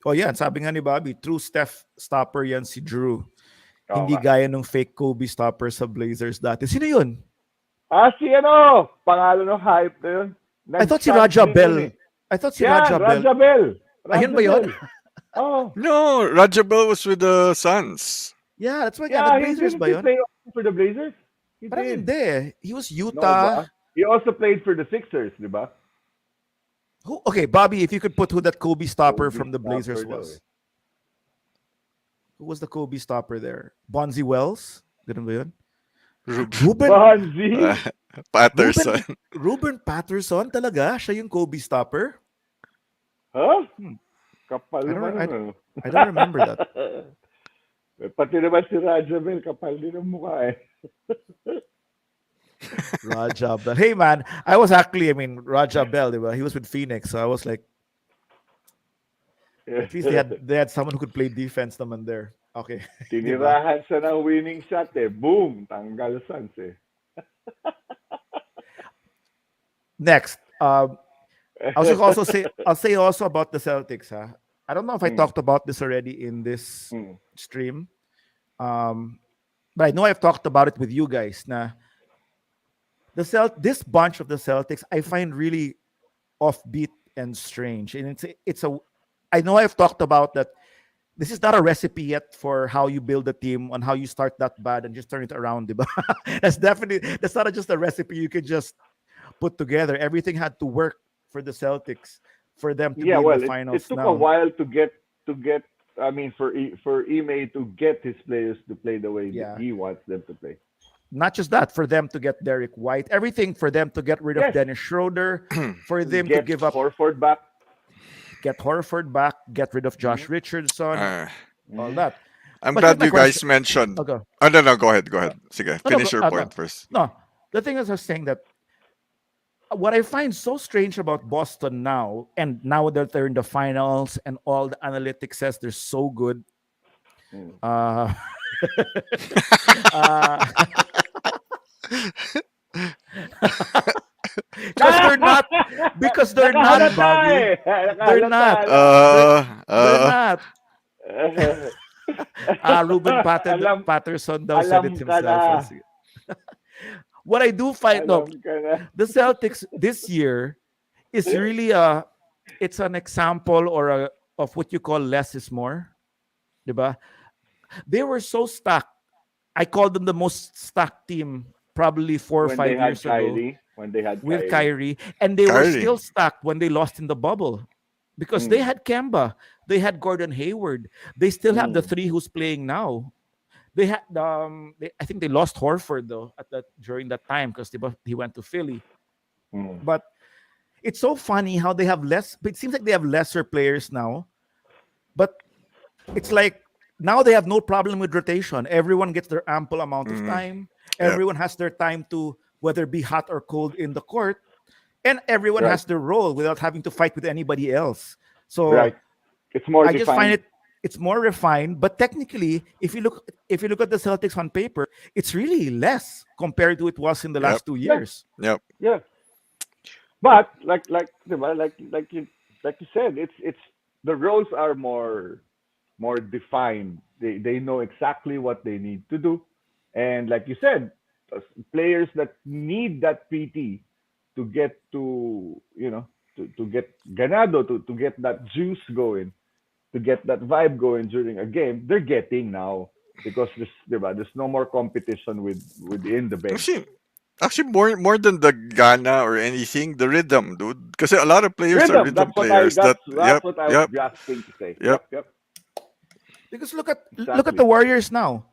Oh yeah, sabi nga ni Bobby, true Steph stopper yan si Drew. Oo Hindi nga. gaya nung fake Kobe stopper sa Blazers dati. Sino yun? Si ano, pangalan ng hype na yun. I thought si Nag-stunt Raja din yun Bell. eh. I thought si Yan, Raja Bell. Raja Bell. Ayun ba yun? Oh. No, Raja Bell was with the Suns. Yeah, that's why Yeah, the Blazers didn't ba he yun? play for the Blazers? He Parang did. hindi eh. He was No Utah. ba? He also played for the Sixers, di ba? Okay, Bobby, if you could put who that Kobe stopper Kobe from the Blazers stopper daw was. eh. Who was the Kobe stopper there? Bonzi Wells? Ganun ba yun? Rub- Ruben, Bonzi. Patterson. Ruben Patterson talaga? Siya yung Kobe stopper? Huh? Hmm. Kapal I don't naman know, ano. I don't remember that. Pati naman si Raja Bell, kapal din ang mukha eh. Raja Bell. Hey man, I was actually, Raja Bell, diba? He was with Phoenix, so I was like, At least they had someone who could play defense naman there. Okay. Di ba? Tinirahan siya ng winning shot eh. Boom! Tanggal Suns eh. Next, I'll say also about the Celtics. Huh? I don't know if I Mm, talked about this already in this mm. stream, um, but I know I've talked about it with you guys. Now, this bunch of the Celtics, I find really offbeat and strange, and it's a. I know I've talked about that. This is not a recipe yet for how you build a team on how you start that bad and just turn it around. Diba? That's not just a recipe you could just put together. Everything had to work for the Celtics for them to Yeah, be in the well, it finals took a now. while to get. I mean, for Ime to get his players to play the way that Yeah. he wants them to play. Not just that, for them to get Derek White, everything for them to get rid of Yes, Dennis Schroeder, for them to get give up, Horford back. get Horford back, get rid of Hmm Josh Richardson, Uh, all hmm that. I'm But here's glad my you question. guys mentioned. Oh, go. Oh, no, no, go ahead, go Uh, ahead. Sige, no, no, finish your no. point first. No. The thing is, I was saying that what I find so strange about Boston now, and now that they're in the finals and all the analytics says they're so good, Mm. uh, uh, because they're not, because they're not, Nakahalata Bobby. eh. They're Nakahalata. not. Alam mo. They're Uh, they're uh, not. Ruben alam, Patterson though said alam it ka na. himself. What I do find, no, Alam ka na. the Celtics this year is really it's an example or of what you call less is more, diba? They were so stacked. I called them the most stacked team probably 4 or 5 years ago When they had with Kyrie. Kyrie, and they were Kyrie. still stacked when they lost in the bubble because they Mm. had Kemba, they had Gordon Hayward, they still have the Mm. three who's playing now. They had I think they lost Horford though at that during that time because he went to Philly. Mm. But it's so funny how they have less. But it seems like they have lesser players now. But it's like now they have no problem with rotation. Everyone gets their ample amount of mm, time. yep, Everyone has their time to whether be hot or cold in the court, and everyone Right. has their role without having to fight with anybody else. So Right. It's more I just find defined. it's more refined. But technically, if you look at the Celtics on paper, it's really less compared to it was in the yep, last two Yeah. years. yep. Yeah. But diba, like you said, it's the roles are more defined. They know exactly what they need to do, and like you said, players that need that PT to get to get ganado to get that juice going, to get that vibe going during a game, they're getting now because there's no more competition within the bench. Actually, actually, more than the Ghana or anything, the rhythm, dude. Because a lot of players are Rhythm. rhythm players. That's Yep, what I was yep, grasping to say. yep. Yep. Because look at the Exactly. Warriors now.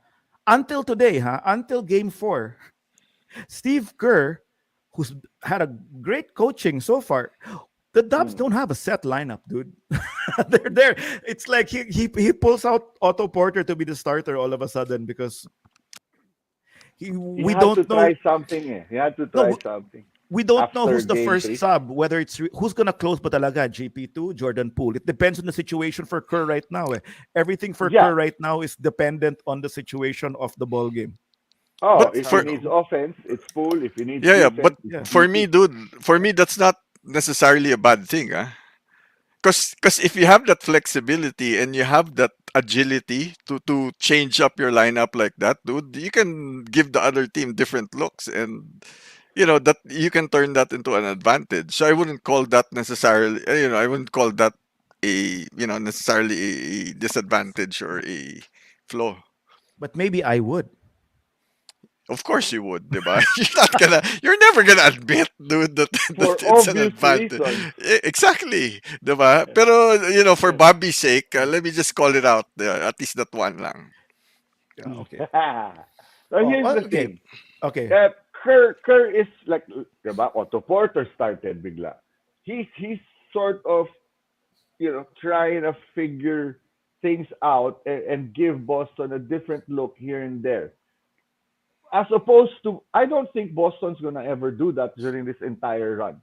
Until today, until game 4, Steve Kerr, who's had a great coaching so far, the Dubs Mm. don't have a set lineup, dude. They're there. It's like he pulls out Otto Porter to be the starter all of a sudden because He we had to don't know. try something. Eh. He had to No, try something we don't know after who's the game first three. sub, whether it's who's gonna close ba talaga, GP2, Jordan Poole. It depends on the situation for Kerr right now. Everything for Yeah. Kerr right now is dependent on the situation of the ball game. Oh, But That's if how he for needs offense, it's Poole. If he needs yeah, yeah. But defense, it's yeah. for me, GP. dude, for me, that's not necessarily a bad thing, ah. Because if you have that flexibility and you have that agility to change up your lineup like that, dude, you can give the other team different looks, and that you can turn that into an advantage. So I wouldn't call that necessarily, I wouldn't call that necessarily a disadvantage or a flaw. But maybe I would. Of course you would, diba? You're never gonna admit, dude, that, that For it's an obvious advantage. reasons. Exactly, diba? Pero, for Yeah. Bobby's sake, let me just call it out. At least that one lang. Yeah, okay. So Oh, here's well, the okay. thing. Okay. Kerr is like, diba? Otto Porter started bigla. He's sort of trying to figure things out and give Boston a different look here and there. As opposed to, I don't think Boston's gonna ever do that during this entire run.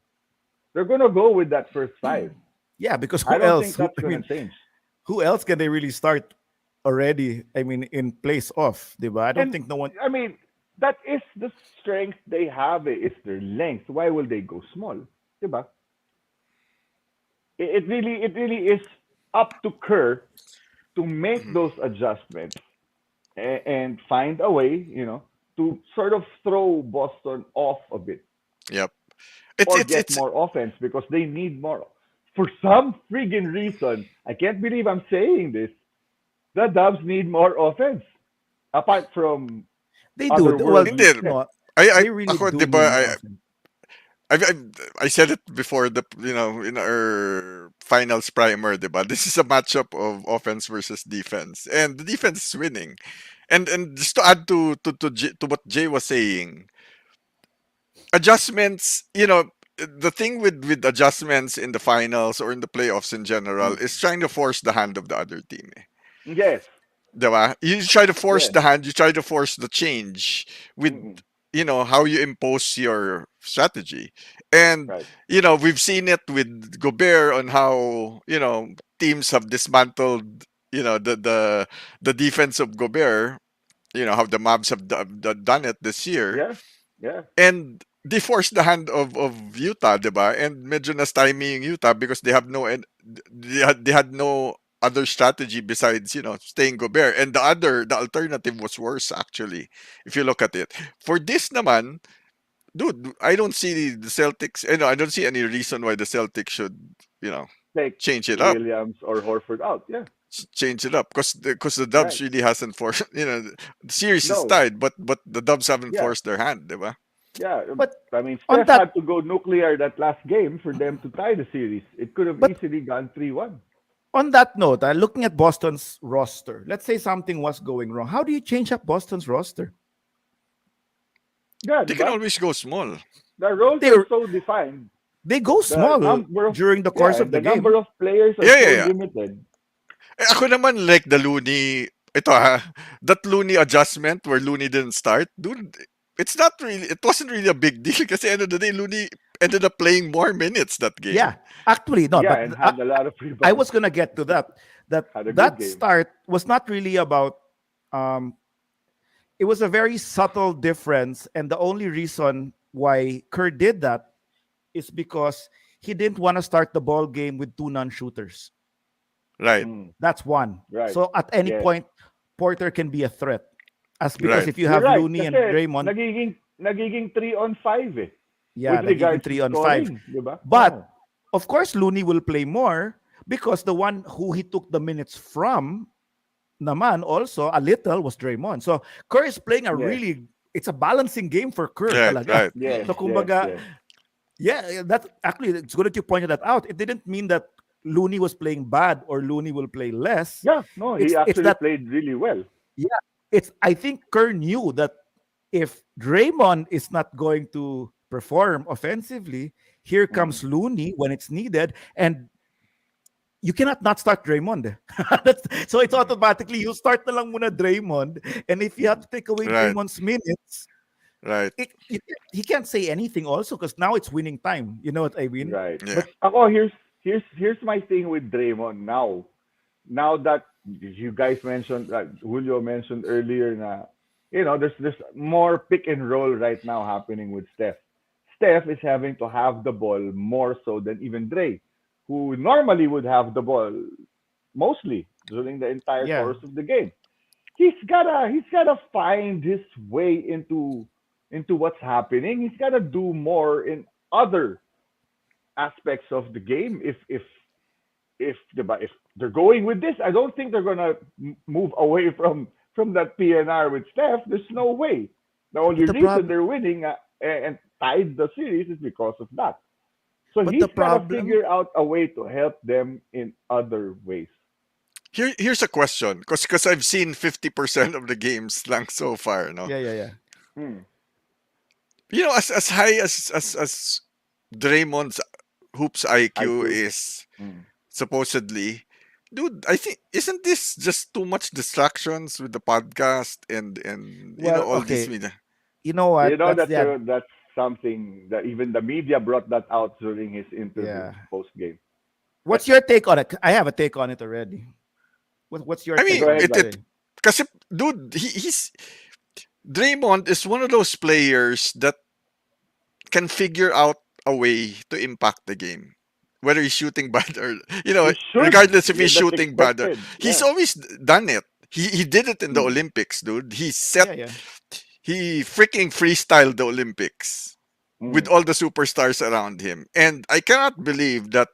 They're gonna go with that first five. Yeah, because I who don't think else? that's I gonna mean, change. who else can they really start already? I mean, in place of, diba? I don't And think no one. I mean, that is the strength they have. It's their length. Why will they go small? Diba? It really is up to Kerr to make Mhm. those adjustments and find a way, to sort of throw Boston off a bit Yep. It's or it's get it's more offense because they need more. For some friggin' reason, I can't believe I'm saying this. The Dubs need more offense apart from They do. Well, otherworldly hindi. Steph. no, I they really ako, do 'di need ba, more offense. I I said it before in our finals primer, 'di ba? This is a matchup of offense versus defense, and the defense is winning. And just to add to what Jay was saying, adjustments, the thing with adjustments in the finals or in the playoffs in general is Mm. trying to force the hand of the other team. Eh. Yes, 'Di ba? You try to force yes. the hand, you try to force the change with Mm-mm. how you impose your strategy. And Right. we've seen it with Gobert on how, teams have dismantled, the defense of Gobert, how the Mavs have done it this year. Yeah, yeah. And they forced the hand of Utah, 'di ba? And medyo na-stymie yung Utah because they have no they had no other strategy besides, staying Gobert. And the alternative was worse actually, if you look at it. For this naman, dude, I don't see the Celtics, I don't see any reason why the Celtics should, you know, Take change it up. Williams or Horford out. Yeah, Change it up because the Dubs right. really hasn't forced, the series is No, tied, but the Dubs haven't yeah, forced their hand, 'di ba? yeah. But I mean, on Steph that, had to go nuclear that last game for them to tie the series. It could have but easily gone 3-1. on that note, looking at Boston's roster, let's say something was going wrong. How do you change up Boston's roster? Yeah, They di can ba? always go small. The roles They are so defined. they go The small number of during the yeah, course of and the the number game. of players are Yeah, so yeah, yeah. limited. Ako naman like the Looney, ito that Looney adjustment where Looney didn't start, dude, it wasn't really a big deal kasi end of the day, Looney ended up playing more minutes that game. Yeah, actually, no, Yeah, but and had a lot of I rebounds. was gonna get to that. That Had a good that game. start was not really about. Um, it was a very subtle difference, and the only reason why Kerr did that is because he didn't want to start the ball game with two non-shooters. Right, Mm, That's one. right. So at any Yes. point, Porter can be a threat. As because right, if you You're have right. Looney and Kasi Draymond, nagiging 3-on-5 eh. yeah, With nagiging regards to 3 on 5. scoring, di ba? But Oh. of course, Looney will play more because the one who he took the minutes from naman also a little was Draymond. So Kerr is playing a Yes. really it's a balancing game for Kerr right, talaga. right. Yes, So yes, kumbaga, yes. yeah, that actually it's good that you pointed that out. It didn't mean that Looney was playing bad or Looney will play less. Yeah, no, he It's actually that played really well. yeah, it's I think Kerr knew that if Draymond is not going to perform offensively, here Mm. comes Looney when it's needed, and you cannot not start Draymond. So it's Mm. automatically you start na lang muna Draymond, and if you have Mm. to take away Right, Draymond's minutes, right. he can't say anything also because now it's winning time. You know what I mean? Right. Yeah. But Ako, here's my thing with Draymond now. Now that you guys mentioned, Julio mentioned earlier, na there's more pick and roll right now happening with Steph. Steph is having to have the ball more so than even Dre, who normally would have the ball mostly during the entire yeah, course of the game. He's gotta find his way into what's happening. He's gotta do more in other aspects of the game. If they're going with this, I don't think they're gonna move away from that PNR with Steph. There's no way. The but only the reason problem, they're winning and tied the series is because of that. So but the he's gotta problem, figure out a way to help them in other ways. Here's a question, because I've seen 50% of the games lang so far, no. yeah, yeah, yeah. Hmm. As high as Draymond's hoops IQ IQ. is Hmm. supposedly, dude, I think isn't this just too much distractions with the podcast and Well, all these okay, media? you know You what? know That's yeah, that's something that even the media brought that out during his interview yeah. post game. What's your take on it? I have a take on it already. What's your I take mean, Go on ahead, it, it Mike. it Jay? kasi dude, he's Draymond is one of those players that can figure out a way to impact the game. Whether he's shooting bad or He should. regardless if Yeah, he's that's shooting bad or expected. he's Yeah. always done it. He did it in the Mm. Olympics, dude. Yeah, yeah. He freaking freestyled the Olympics with Mm. all the superstars around him. And I cannot believe that,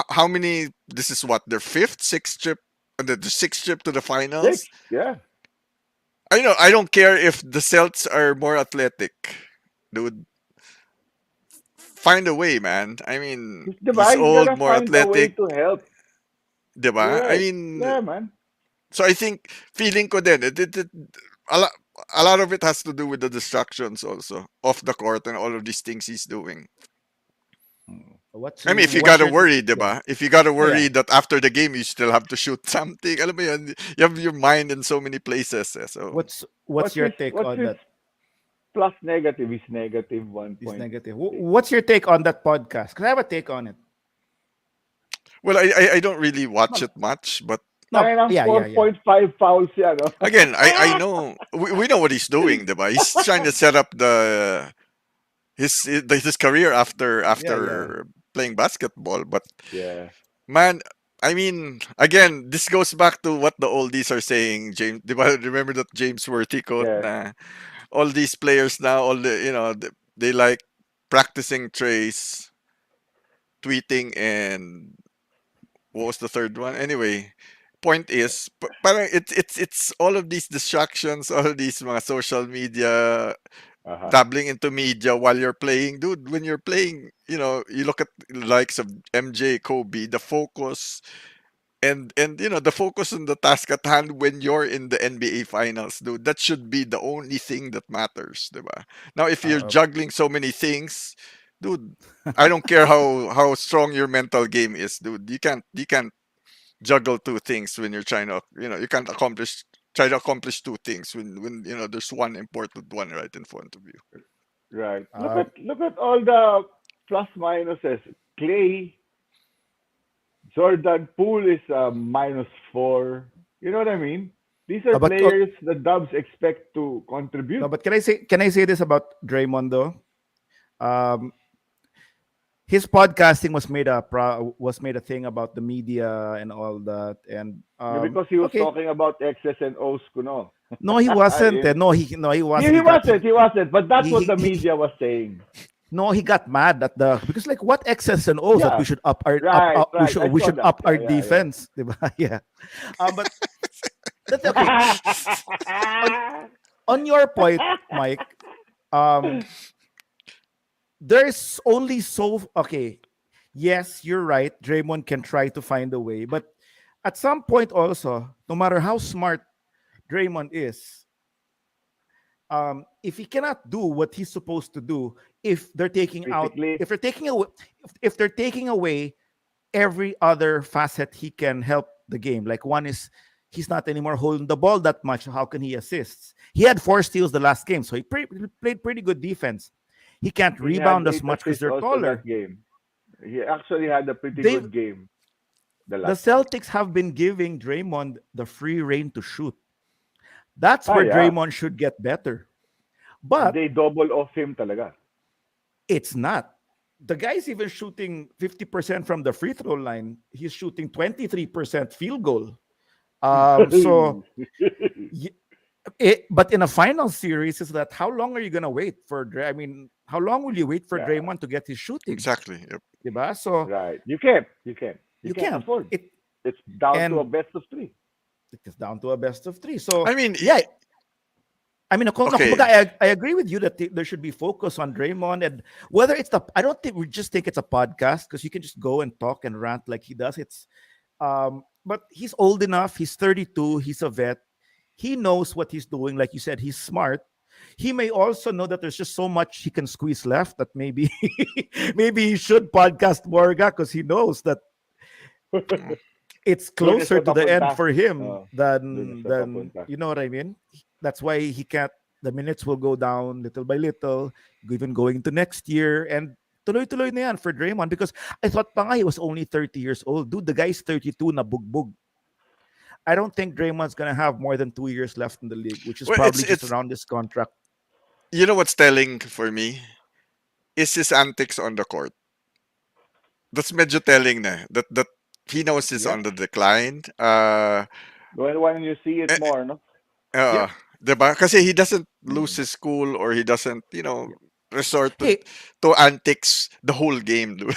how many, this is what, their fifth, sixth trip, the sixth trip to the Six. finals. Yeah. I don't care if the Celts are more athletic, dude. Find a way, man. I mean, he's He's old, gonna more find a way athletic, to help. You're diba? I right. mean, Yeah, man. so I think feeling ko din, a lot, a lot of it has to do with the distractions also off the court and all of these things he's doing. I mean, if you What's gotta your take? worry, Yeah, diba? If you gotta yeah, yeah. worry that after the game you still have to shoot something, alam mo yun, you have your mind in so many places. So What's your take What's on his that? plus negative? Is negative one This point negative. six. What's your take on that podcast? Because I have a take on it. well, I don't really watch No, it much, but no, Tangina ng yeah, yeah, yeah. 4.5 fouls yan, no? again, I know we know what he's doing, diba? He's trying to set up his career after Yeah, yeah. playing basketball, but Yeah. man, I mean, again, this goes back to what the oldies are saying, James. Diba, remember that James Worthy quote Yeah. na all these players now, all the they like practicing trays, tweeting, and what was the third one? Anyway, point is, parang it's all of these distractions, all of these mga social media, Uh-huh. dabbling into media while you're playing, dude. When you're playing, you look at the likes of MJ, Kobe, the focus and the focus on the task at hand when you're in the NBA finals, dude. That should be the only thing that matters, diba? Now, if you're Uh, juggling so many things, dude, I don't care how strong your mental game is, dude. You can't juggle two things when you're trying to, you can't try to accomplish two things when there's one important one right in front of you. Right. uh, Look at all the plus minuses. Clay, Jordan Poole is -4. You know what I mean? These are but players the Dubs expect to no, contribute. but can I say this about Draymond though? Um, his podcasting was made a thing about the media and all that, and Yeah, because he was okay, talking about X's and O's, kuno. no, he wasn't. No, he wasn't. He wasn't. But that's what the He media was saying. no, he got mad at the because like what X's and O's that we Yeah. should Right. Right. I we saw should that. up our Yeah. Yeah. defense, diba? Yeah. But that's okay. On on your point, Mike, um, there's only so okay. Yes, you're right. Draymond can try to find a way, but at some point also, no matter how smart Draymond is, if he cannot do what he's supposed to do, Physically. if they're taking away every other facet he can help the game. Like one is he's not anymore holding the ball that much. How can he assist? He had 4 steals the last game, so played pretty good defense. He can't He had rebound as 8 much because assists they're also that taller. game. He actually had a pretty They good game, the the last one. Celtics have been giving Draymond the free reign to shoot. That's Ah, where yeah. Draymond should get better. And But they double off him talaga. it's not. The guy's even shooting 50% from the free throw line. He's shooting 23% field goal. So y- but in a final series, is that how long are you gonna wait for I mean, how long will you wait for Yeah, Draymond to get his shooting? Exactly. Yep. Diba? So right. You can't. You can't. You you can't can't. afford. It It's down to a and best of 3. it is down to a best of three. So I mean, yeah, I mean, okay. kumbaga, I agree with you that there should be focus on Draymond and whether it's I don't think we just think it's a podcast because you can just go and talk and rant like he does. But he's old enough. He's 32. He's a vet. He knows what he's doing. Like you said, he's smart. He may also know that there's just so much he can squeeze left that maybe maybe he should podcast Morga because he knows that it's Doon na closer siya to the end papunta. for him Oh, doon na than siya papunta. you know what I mean. That's why he can't. The minutes will go down little by little, even going to next year, and tuloy-tuloy na yan for Draymond because I thought pa nga he was only 30 years old. Dude, the guy's 32 na bugbog. I don't think Draymond's gonna have more than 2 years left in the league, which is Well, probably just it's around this contract. you know what's telling for me is his antics on the court. That's medyo telling na that he knows he's Yeah. on the decline. When you see it Eh, more, no? Yeah. 'Di ba? Kasi he doesn't lose Mm. his cool or he doesn't, Yeah. resort Hey, to antics the whole game, dude.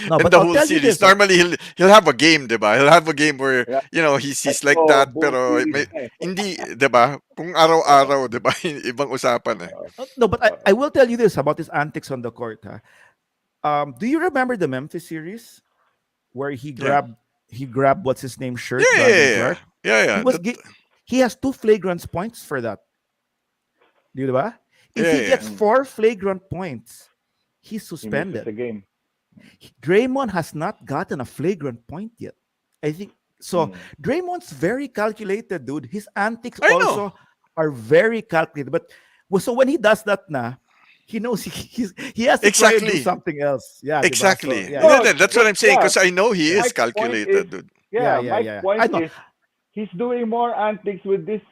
no, And but the I'll whole tell you series. this. Huh? Normally he'll have a game, 'di ba? He'll have a game where, Yeah. he's like Ito, that bull pero series may na eh. hindi, 'di ba? Kung Uh, araw-araw, 'di ba? Ibang usapan eh. No, but I uh, will tell you this about his antics on the court. Huh? Do you remember the Memphis series where Yeah. he grabbed what's his name shirt, Yeah, yeah, Brandon yeah. Clark? Yeah, He yeah. was he has 2 flagrant points for that. Di ba? If Yeah, he yeah. gets mm, 4 flagrant points, he's he misses suspended. a game. Draymond has not gotten a flagrant point yet. I think so. Mm. Draymond's very calculated, dude. His antics I know. also are very calculated. But so when he does that na, he knows he has to try and do Exactly. something else. Yeah, diba? So Exactly. yeah, No, That's what but I'm saying yeah, because I know he is Mike's point is, calculated, dude. yeah, yeah, yeah, Mike's yeah. I point know. is he's doing more antics with this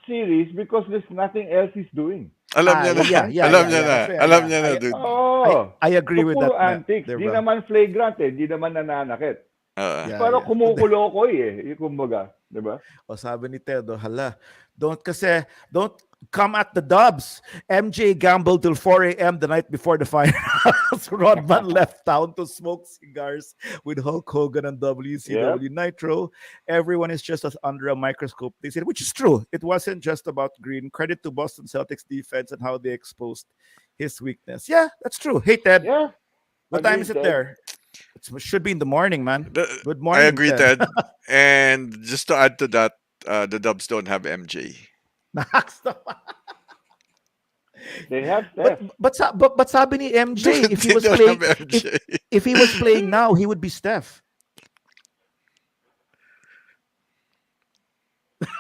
series because there's nothing else he's doing. Alam niya na. That's Yeah, why. yeah, Alam yeah, niya yeah. na. That's fair. Alam Yeah, niya na, dude. Oh, I agree so with puro that, antics. Di bro. naman flagrant eh. Di naman nananakit. Uh, Yeah, Pero yeah. kumukulokoy eh. Yung kumbaga. Di ba? O sabi ni Tedo, hala, don't come at the Dubs. MJ gambled till 4 a.m. the night before the finals. Rodman left town to smoke cigars with Hulk Hogan and Yep. WCW Nitro. Everyone is just as under a microscope, they said, which is true. It wasn't just about Green. Credit to Boston Celtics defense and how they exposed his weakness. Yeah, that's true. Hey, Ted, Yeah. what time is Agreed, it Ted. there? It should be in the morning, man. the- Good I morning, agree, Ted. Ted. And just to add to that, the Dubs don't have MJ. They have but Steph. but sabi ni MJ, if he They was don't playing have MJ. if he was playing now, he would be Steph.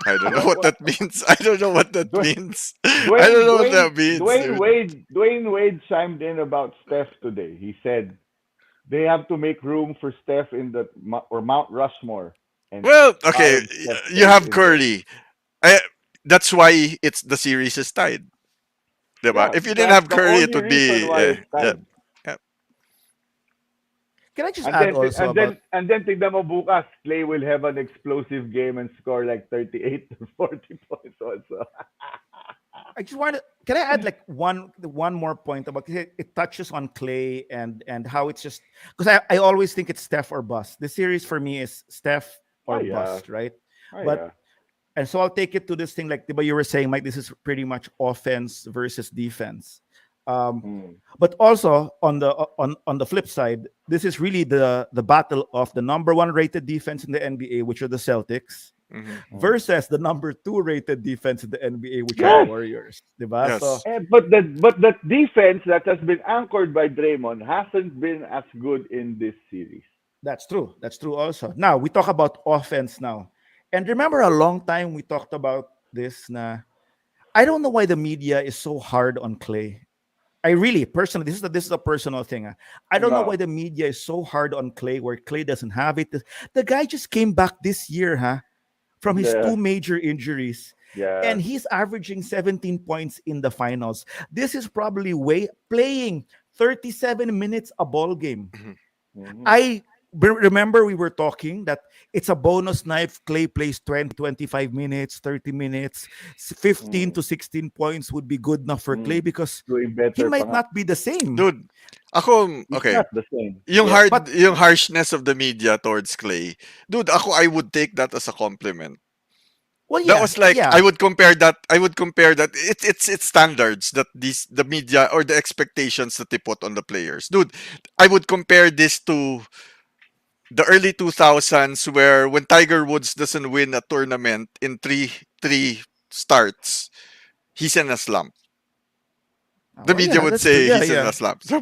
I don't know what that means. I don't know what that Dwayne, means. I don't know what that means, dude. Dwayne Wade chimed in about Steph today. He said they have to make room for Steph in the or Mount Rushmore, and Well, okay, added Steph you Curry have in there. Curry. I, that's why it's the series is tied. Diba? Yeah, If you didn't that's have the Curry, it only would reason be why it's yeah. tied. Can I just And add then also about tignan mo bukas, Clay will have an explosive game and score like 38 to 40 points also. I just want to can I add like one more point about it touches on Clay and how it's just because I always think it's Steph or bust. The series for me is Steph Oh or yeah. bust, right? Oh But yeah. and so I'll take it to this thing like but you were saying, Mike, this is pretty much offense versus defense. Um, Mm. but also on the flip side, this is really the battle of the number one rated defense in the NBA, which are the Celtics, Mhm. Mm. versus the number two rated defense in the NBA, which are the Yes. Warriors. Diba? So Yes. But the defense that has been anchored by Draymond hasn't been as good in this series. that's true. That's true also. Now we talk about offense now. And remember a long time we talked about this na I don't know why the media is so hard on Clay. I really personally, this is a personal thing. I don't know why No. the media is so hard on Clay, where Clay doesn't have it. The guy just came back this year, huh, from his Yeah. two major injuries, Yeah. and he's averaging 17 points in the finals. This is probably way playing 37 minutes a ball game. Mhm. Mhm. I remember we were talking that it's a bonus knife. Clay plays 20, 25 minutes, 30 minutes, 15 Mm. to 16 points would be good enough for Clay Mm. because Doing he better pa might nga. not be the same. Dude, ako He's okay. not the same. Yung Yeah. But yung harshness of the media towards Clay. Dude, I would take that as a compliment. well, That yeah, was like yeah, I would compare that it's standards that the media or the expectations that they put on the players. Dude, I would compare this to the early 2000s where when Tiger Woods doesn't win a tournament in three starts, he's in a slump. The well, media yeah, would that's true. say Yeah, he's in yeah, a slump. So,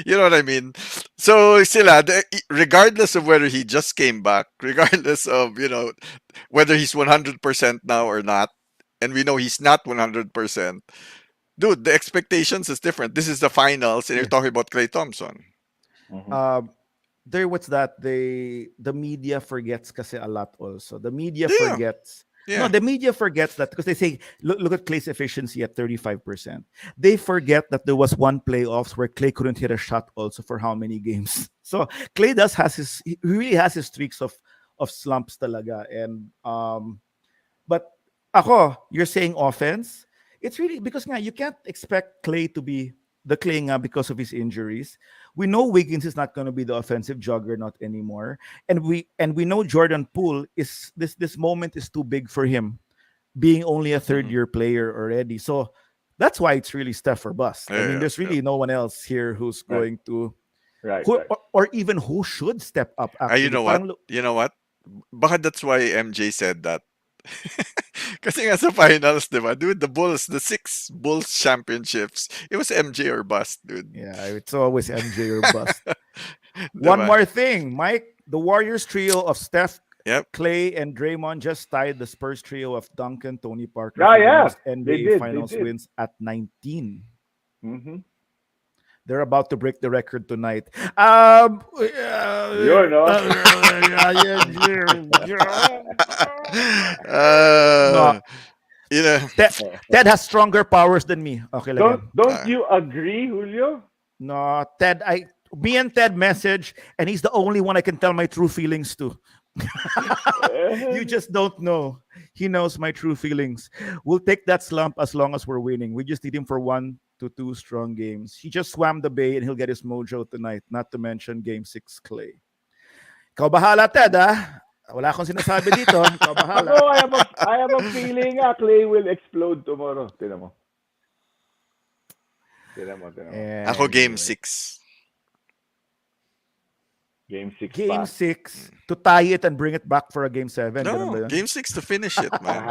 you know what I mean? So, sila, regardless of whether he just came back, regardless of, whether he's 100% now or not, and we know he's not 100%, dude, the expectations is different. This is the finals, and you're yeah. talking about Clay Thompson. Mhm. Um, there what's that the media forgets kasi a lot also. The media Yeah, forgets. No, yeah. the media forgets that because they say look at Clay's efficiency at 35%. They forget that there was one playoffs where Clay couldn't hit a shot also for how many games. So Clay does has he really has his streaks of slumps talaga. And but ako, you're saying offense. It's really because nga, you can't expect Clay to be the Clay nga because of his injuries. We know Wiggins is not going to be the offensive juggernaut anymore, and we know Jordan Poole is this moment is too big for him, being only a third Mhm. year player already. So that's why it's really Steph or bust. I Yeah, mean, yeah, there's yeah. really no one else here who's Right, going to right, who right. or even who should step up. You Actually, know what? parang You know what? Baka that's why MJ said that. Kasi nga sa finals, di ba? Dude, the Bulls, the 6 Bulls championships, it was MJ or bust, dude. yeah, it's always MJ or bust. Di One ba? more thing, Mike. The Warriors trio of Steph, Yep. Clay, and Draymond just tied the Spurs trio of Duncan, Tony Parker Ah, for the yeah, most they NBA did, they Finals did. wins at 19. Mm-hmm. They're about to break the record tonight. You know. No, uh, you know, Ted, Ted has stronger powers than me. Okay, lang yan. Don't you agree, Julio? No, me and Ted message, and he's the only one I can tell my true feelings to. You just don't know. He knows my true feelings. We'll take that slump as long as we're winning. We just need him for 1 to 2 strong games. He just swam the bay and he'll get his mojo tonight. Not to mention Game 6 Clay. Ikaw bahala, Ted, ah. Wala akong sinasabi dito. Ikaw bahala. Ako, I have a feeling Clay will explode tomorrow. Tinan mo. Tinan mo. ako game Anyway. 6. Game 6 Game pa. 6 to tie it and bring it back for a Game 7. Ganun ba No, yun? game 6 to finish it, man.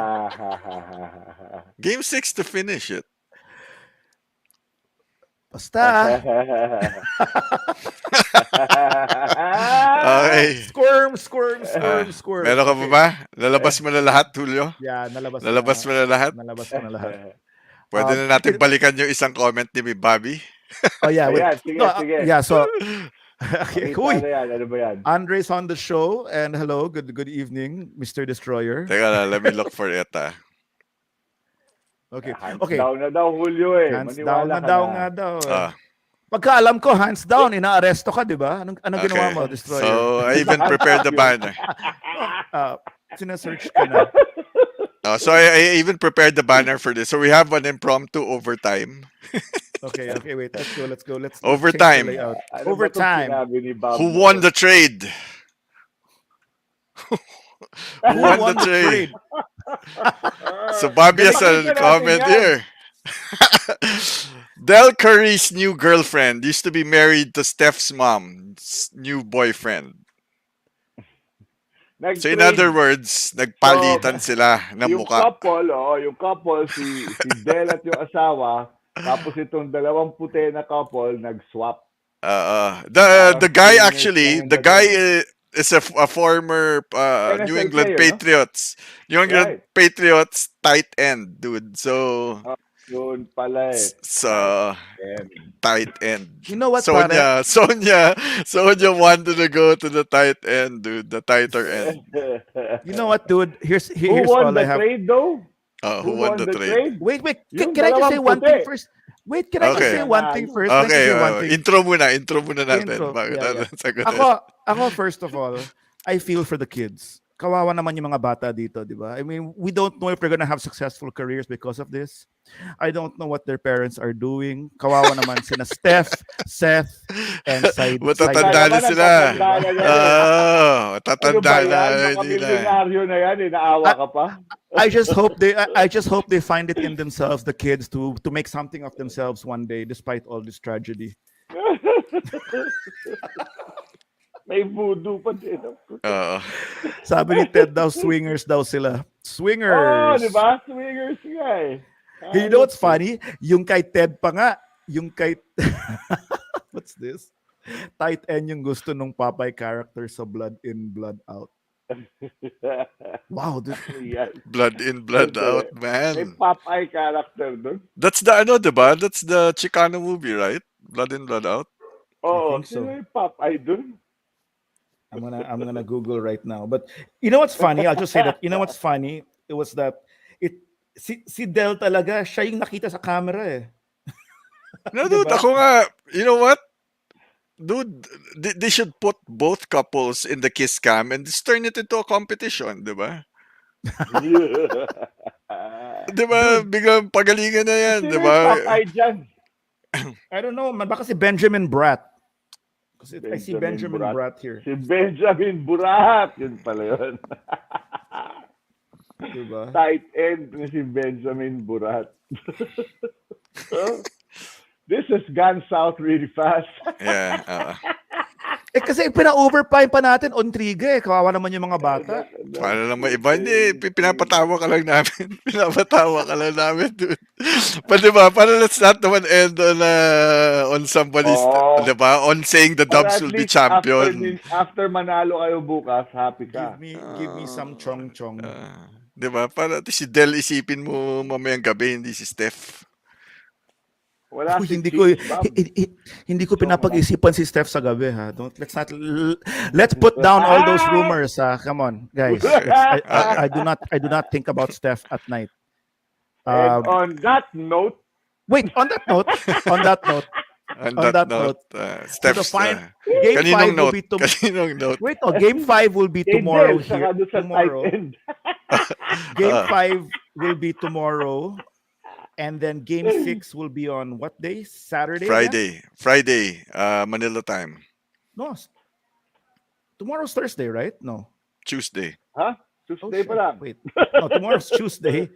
Game 6 to finish it. Basta. Okay. Squirm. Meron ka pa ba? Lalabas mo na lahat, Julio? Yeah, nalabas Lalabas mo na lahat? Nalabas ko na lahat. Pwede na natin balikan yung isang comment ni Bobby. Oh yeah, wait. Ayan, sige, No, sige. yeah, so okay, Pakita Uy, na yan. Ano ba yan? Andre's on the show and hello, good evening, Mr. Destroyer. Teka lang, let me look for it, ah. Okay. Hands Okay. down na daw, Julio eh. Hands down Maniwala na ka daw na. nga daw. Ah. Pagka alam ko, hands down, inaaresto ka, di ba? Anong ginawa Okay. mo, Destroyer? So, I even prepared the banner. Sinesearch ka na. So, I even prepared the banner for this. So, we have an impromptu overtime. Okay, wait. Let's go. Let's Overtime. change the layout. Ano ba Overtime. itong sinabi ni Bob Who na won to? the trade? Who won the trade? So, Bobby has a Pakinggan natin comment yan. here. Del Curry's new girlfriend used to be married to Steph's mom's new boyfriend. So, in Nag-trade other words, nagpalitan sila ng yung muka. couple, si Del at yung asawa, tapos itong dalawang puti na couple, nag-swap. The guy Parang actually, feeling the na guy is a former NFL New England player, no? Patriots. New England Right. Patriots tight end, dude. So, Yun pala eh. tight end. You know what, Sonia wanted to go to the tight end, dude. The tighter end. You know what, dude? Here's Who won all I the have. trade though? Who won the trade? Wait. Yung Can I just say dalawang one puti. thing first? Wait, can I just Okay. say one thing first? Can I just Okay, say one thing? intro muna natin. Intro, Bakit? yeah. Sagutin. Ako first of all, I feel for the kids. Kawawa naman yung mga bata dito, di ba? I mean, we don't know if they're gonna have successful careers because of this. I don't know what their parents are doing. Kawawa naman sina Steph, Seth, and Said. Matatanda na sila. Tatanda Ano ba na. yan? Mga Hindi na. milyonaryo na yan, naawa ka pa? I just hope they find it in themselves, the kids, to make something of themselves one day, despite all this tragedy. May voodoo pa din. Sabi ni Ted daw, swingers daw sila. Swingers! Di ba? Swingers nga eh. You know what's funny? Yung kay Ted pa nga, yung kay... What's this? Tight end yung gusto nung Popeye character sa Blood In, Blood Out. Wow, dude. Yan. Blood in, blood out, May man. Popeye character doon. That's the diba? That's the Chicano movie, right? Blood in, blood out. Oo, think so. sino yung Popeye doon? I'm gonna Google right now. But you know what's funny? I'll just say that. You know what's funny? It was that it si Del talaga siya yung nakita sa camera eh. No, Di dude, ba? ako nga, you know what? Dude, they should put both couples in the kiss cam and just turn it into a competition, di ba? Di ba? Dude, Biglang pagalingan na yan, di Sino ba? yung Popeye dyan? I don't know, man. Baka si Benjamin Bratt. Kasi I see Benjamin Benjamin Bratt. Bratt here. Si Benjamin Burat. Yun pala yun. Diba? Tight end ni si Benjamin Burat. This has gone south really fast. Yeah. Eh kasi pina-overpime pa natin on Triga eh. Kawawa naman yung mga bata. Paano naman iba? Hindi, pinapatawa ka lang namin. Pinapatawa ka lang namin, dude. But diba, para let's not naman end on somebody's, Oo. diba? On saying the Para Dubs at will be least champion. After manalo kayo bukas, happy ka. Give me some chong-chong. Diba? Para si Del isipin mo mamayang gabi, hindi si Steph. Wala Uy, si hindi ko Chief Bob. hindi ko pinapag-isipan si Steph sa gabi ha. Let's put down all those rumors. Come on, guys. I do not think about Steph at night. And on that note, Wait, on that note, On that note, Steph's, Game 5 kaninong will note? be tomorrow. Kaninong note? Wait, Game 5 will be kay tomorrow Del, here. saka doon sa Tomorrow. tight end. Game 5 will be tomorrow. And then Game 6 will be on what day? Saturday? again? Friday, Manila time. No. Tomorrow's Thursday, right? No. Tuesday. Ha? Oh, Tuesday shit. pa lang. Wait. No, tomorrow's Tuesday.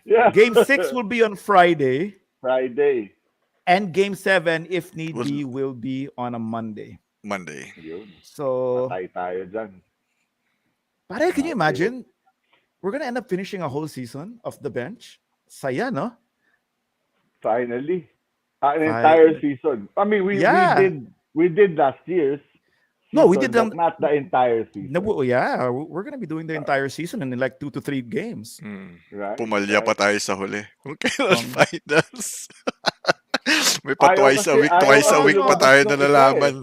Yeah. Game 6 will be on Friday. Friday. And Game 7, if need Was- be, will be on a Monday. Monday. Yun. So, Patay tayo dyan. pare, can you imagine? We're gonna end up finishing a whole season of the bench. Saya, no? Finally. An entire season. I mean, Yeah. we did last year's. No, we season, did but not the entire season. No, yeah, we're gonna be doing the entire season in like 2 to 3 games. Right? Pumalya pa tayo sa huli. Kung kailan Um, finals. May pa Ayaw twice a week, kasi- twice a ayaw week kasi pa tayo lumabas ng nalalaman.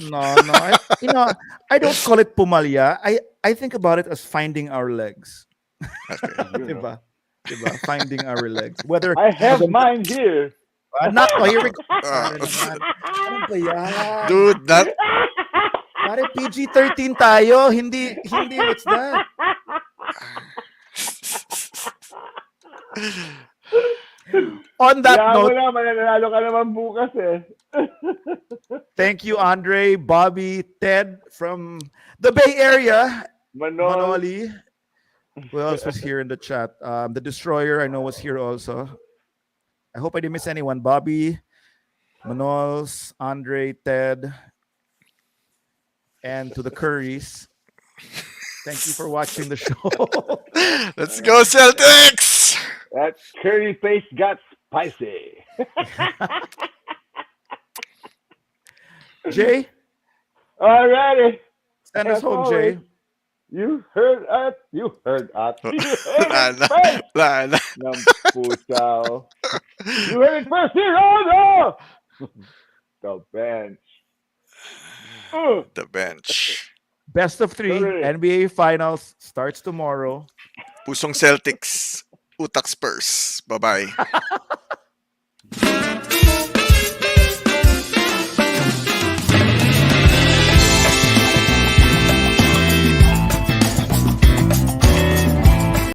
No, I don't call it pumalya. I think about it as finding our legs. Diba? Diba? Finding our legs. Whether I have mine here. Nako, here we go. Ah, Pare naman. Ano ba yan? dude, that Pare, PG-13 tayo. Hindi, what's that? On that Kaya mo note, na, mananalo ka naman bukas eh. thank you, Andre, Bobby, Ted from the Bay Area. Manol. Manoli. Who else was here in the chat? The Destroyer, I know, was here also. I hope I didn't miss anyone. Bobby, Manols, Andre, Ted, and to the Currys. Thank you for watching the show. let's go Celtics! That curry paste got spicy. Jay, Alrighty. send us As home, Jay. You heard us. You heard us. You Wala heard it na. first. Wala na. Ng pusaw. You heard it first here on the bench. The bench. Best of 3 Correct. NBA Finals starts tomorrow. Pusong Celtics. Utak Spurs. Bye-bye.